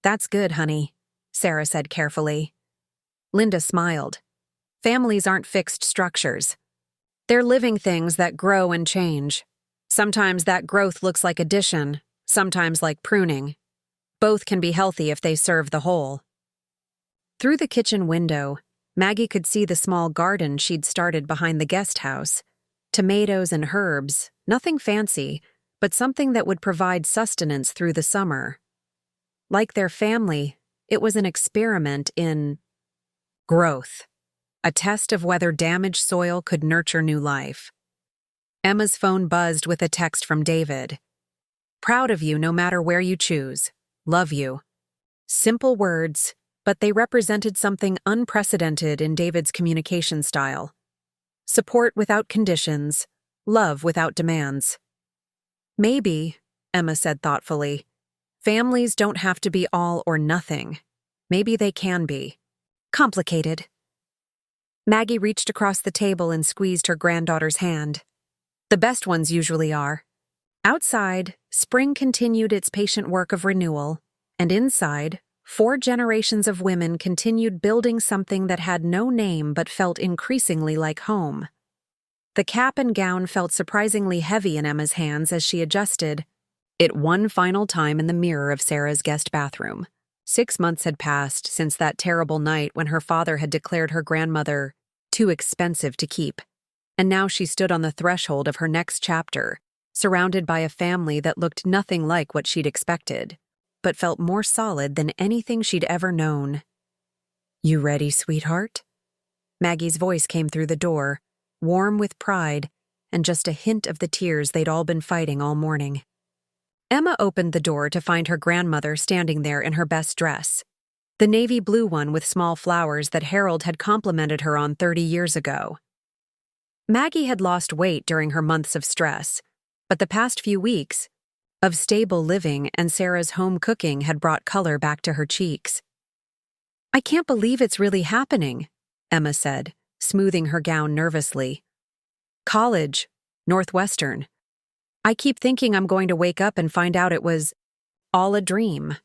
"That's good, honey," Sarah said carefully. Linda smiled. "Families aren't fixed structures. They're living things that grow and change. Sometimes that growth looks like addition, sometimes like pruning. Both can be healthy if they serve the whole." Through the kitchen window, Maggie could see the small garden she'd started behind the guest house. Tomatoes and herbs, nothing fancy, but something that would provide sustenance through the summer. Like their family, it was an experiment in growth, a test of whether damaged soil could nurture new life. Emma's phone buzzed with a text from David. "Proud of you no matter where you choose. Love you." Simple words, but they represented something unprecedented in David's communication style. Support without conditions, love without demands. "Maybe," Emma said thoughtfully, "families don't have to be all or nothing. Maybe they can be complicated." Maggie reached across the table and squeezed her granddaughter's hand. "The best ones usually are." Outside, spring continued its patient work of renewal, and inside, 4 generations of women continued building something that had no name but felt increasingly like home. The cap and gown felt surprisingly heavy in Emma's hands as she adjusted it one final time in the mirror of Sarah's guest bathroom. 6 months had passed since that terrible night when her father had declared her grandmother too expensive to keep, and now she stood on the threshold of her next chapter, surrounded by a family that looked nothing like what she'd expected, but felt more solid than anything she'd ever known. "You ready, sweetheart?" Maggie's voice came through the door, warm with pride and just a hint of the tears they'd all been fighting all morning. Emma opened the door to find her grandmother standing there in her best dress, the navy blue one with small flowers that Harold had complimented her on 30 years ago. Maggie had lost weight during her months of stress, but the past few weeks of stable living and Sarah's home cooking had brought color back to her cheeks. "I can't believe it's really happening," Emma said, smoothing her gown nervously. "College, Northwestern. I keep thinking I'm going to wake up and find out it was all a dream.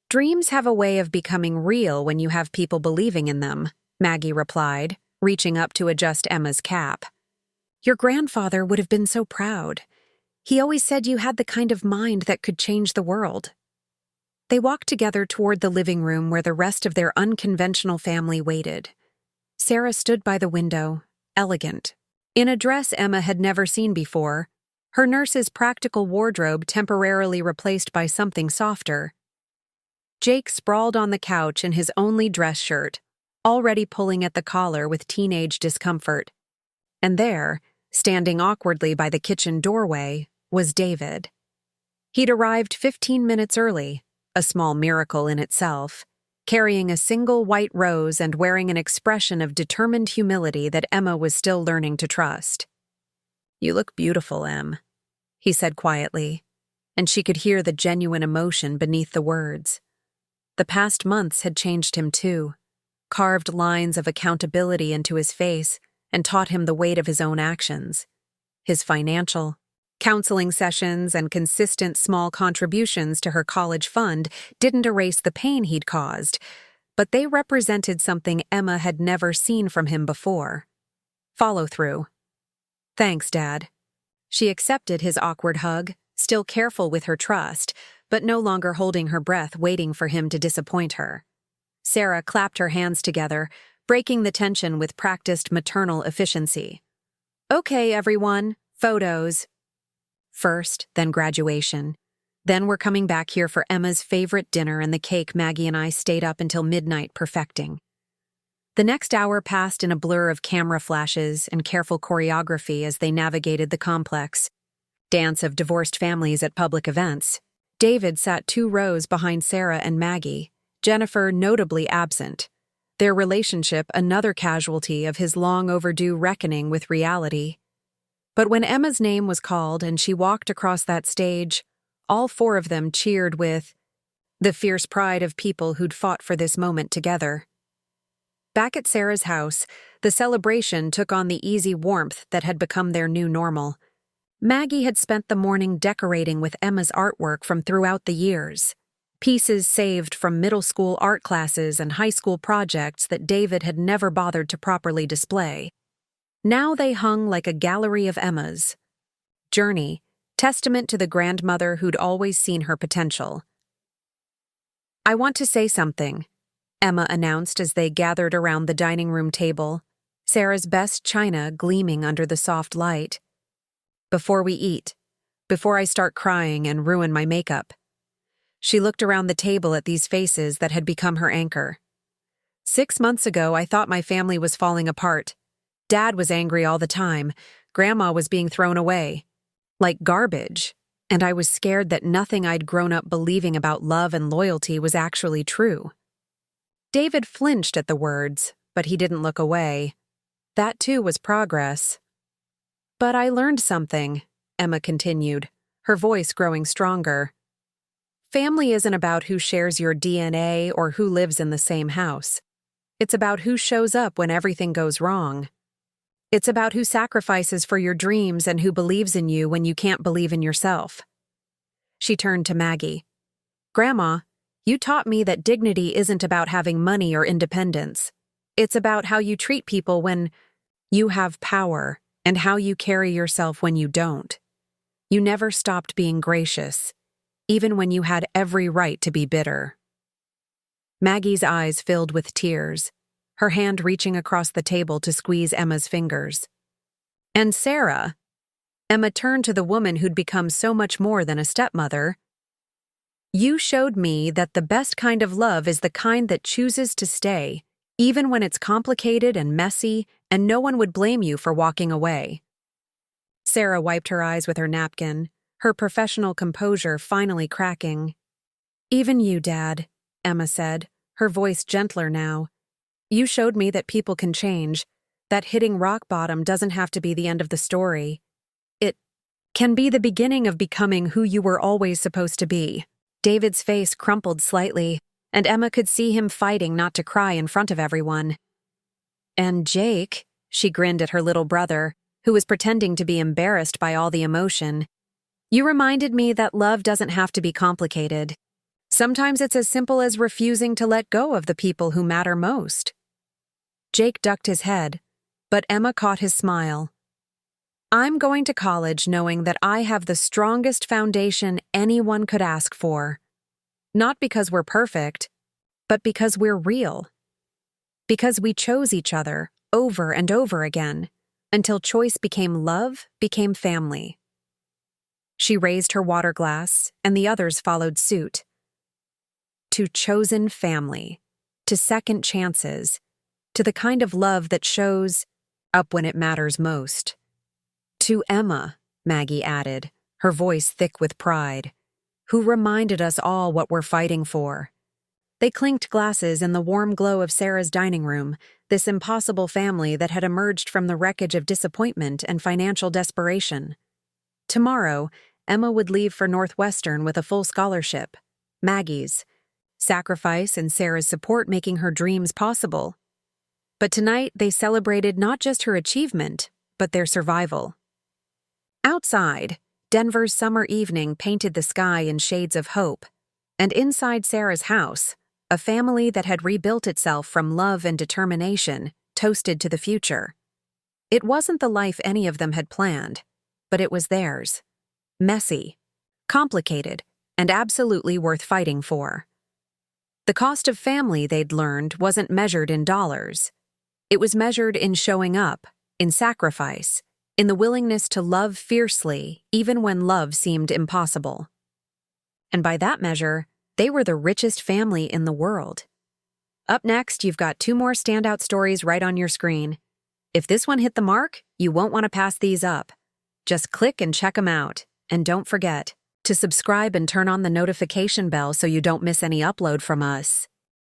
Dreams have a way of becoming real when you have people believing in them, Maggie replied, reaching up to adjust Emma's cap. Your grandfather would have been so proud. He always said you had the kind of mind that could change the world. They walked together toward the living room where the rest of their unconventional family waited. Sarah stood by the window, elegant, in a dress Emma had never seen before, her nurse's practical wardrobe temporarily replaced by something softer. Jake sprawled on the couch in his only dress shirt, already pulling at the collar with teenage discomfort. And there, standing awkwardly by the kitchen doorway, was David. He'd arrived 15 minutes early, a small miracle in itself, carrying a single white rose and wearing an expression of determined humility that Emma was still learning to trust. You look beautiful, Em, he said quietly, and she could hear the genuine emotion beneath the words. The past months had changed him too, carved lines of accountability into his face and taught him the weight of his own actions. His financial, counseling sessions and consistent small contributions to her college fund didn't erase the pain he'd caused, but they represented something Emma had never seen from him before. Follow-through. Thanks, Dad. She accepted his awkward hug, still careful with her trust, but no longer holding her breath waiting for him to disappoint her. Sarah clapped her hands together, breaking the tension with practiced maternal efficiency. Okay, everyone, photos. First, then graduation. Then we're coming back here for Emma's favorite dinner and the cake Maggie and I stayed up until midnight perfecting. The next hour passed in a blur of camera flashes and careful choreography as they navigated the complex dance of divorced families at public events. David sat 2 rows behind Sarah and Maggie, Jennifer notably absent, their relationship another casualty of his long-overdue reckoning with reality. But when Emma's name was called and she walked across that stage, all 4 of them cheered with the fierce pride of people who'd fought for this moment together. Back at Sarah's house, the celebration took on the easy warmth that had become their new normal. Maggie had spent the morning decorating with Emma's artwork from throughout the years, pieces saved from middle school art classes and high school projects that David had never bothered to properly display. Now they hung like a gallery of Emma's. Journey, testament to the grandmother who'd always seen her potential. I want to say something, Emma announced as they gathered around the dining room table, Sarah's best china gleaming under the soft light. Before we eat, before I start crying and ruin my makeup. She looked around the table at these faces that had become her anchor. 6 months ago, I thought my family was falling apart. Dad was angry all the time. Grandma was being thrown away. Like garbage. And I was scared that nothing I'd grown up believing about love and loyalty was actually true. David flinched at the words, but he didn't look away. That too was progress. But I learned something, Emma continued, her voice growing stronger. Family isn't about who shares your DNA or who lives in the same house. It's about who shows up when everything goes wrong. It's about who sacrifices for your dreams and who believes in you when you can't believe in yourself. She turned to Maggie. Grandma, you taught me that dignity isn't about having money or independence. It's about how you treat people when you have power and how you carry yourself when you don't. You never stopped being gracious, even when you had every right to be bitter. Maggie's eyes filled with tears, her hand reaching across the table to squeeze Emma's fingers. And Sarah, Emma turned to the woman who'd become so much more than a stepmother. You showed me that the best kind of love is the kind that chooses to stay, even when it's complicated and messy, and no one would blame you for walking away. Sarah wiped her eyes with her napkin, her professional composure finally cracking. Even you, Dad, Emma said, her voice gentler now. You showed me that people can change, that hitting rock bottom doesn't have to be the end of the story. It can be the beginning of becoming who you were always supposed to be. David's face crumpled slightly, and Emma could see him fighting not to cry in front of everyone. And Jake, she grinned at her little brother, who was pretending to be embarrassed by all the emotion. "You reminded me that love doesn't have to be complicated. Sometimes it's as simple as refusing to let go of the people who matter most." Jake ducked his head, but Emma caught his smile. "I'm going to college knowing that I have the strongest foundation anyone could ask for. Not because we're perfect, but because we're real. Because we chose each other over and over again, until choice became love, became family." She raised her water glass, and the others followed suit. To chosen family, to second chances, to the kind of love that shows up when it matters most. "To Emma," Maggie added, her voice thick with pride, "who reminded us all what we're fighting for." They clinked glasses in the warm glow of Sarah's dining room, this impossible family that had emerged from the wreckage of disappointment and financial desperation. Tomorrow, Emma would leave for Northwestern with a full scholarship, Maggie's, sacrifice and Sarah's support making her dreams possible. But tonight they celebrated not just her achievement, but their survival. Outside, Denver's summer evening painted the sky in shades of hope, and inside Sarah's house, a family that had rebuilt itself from love and determination toasted to the future. It wasn't the life any of them had planned, but it was theirs. Messy, complicated, and absolutely worth fighting for. The cost of family, they'd learned, wasn't measured in dollars. It was measured in showing up, in sacrifice, in the willingness to love fiercely, even when love seemed impossible. And by that measure, they were the richest family in the world. Up next, you've got 2 more standout stories right on your screen. If this one hit the mark, you won't want to pass these up. Just click and check them out. And don't forget to subscribe and turn on the notification bell so you don't miss any upload from us.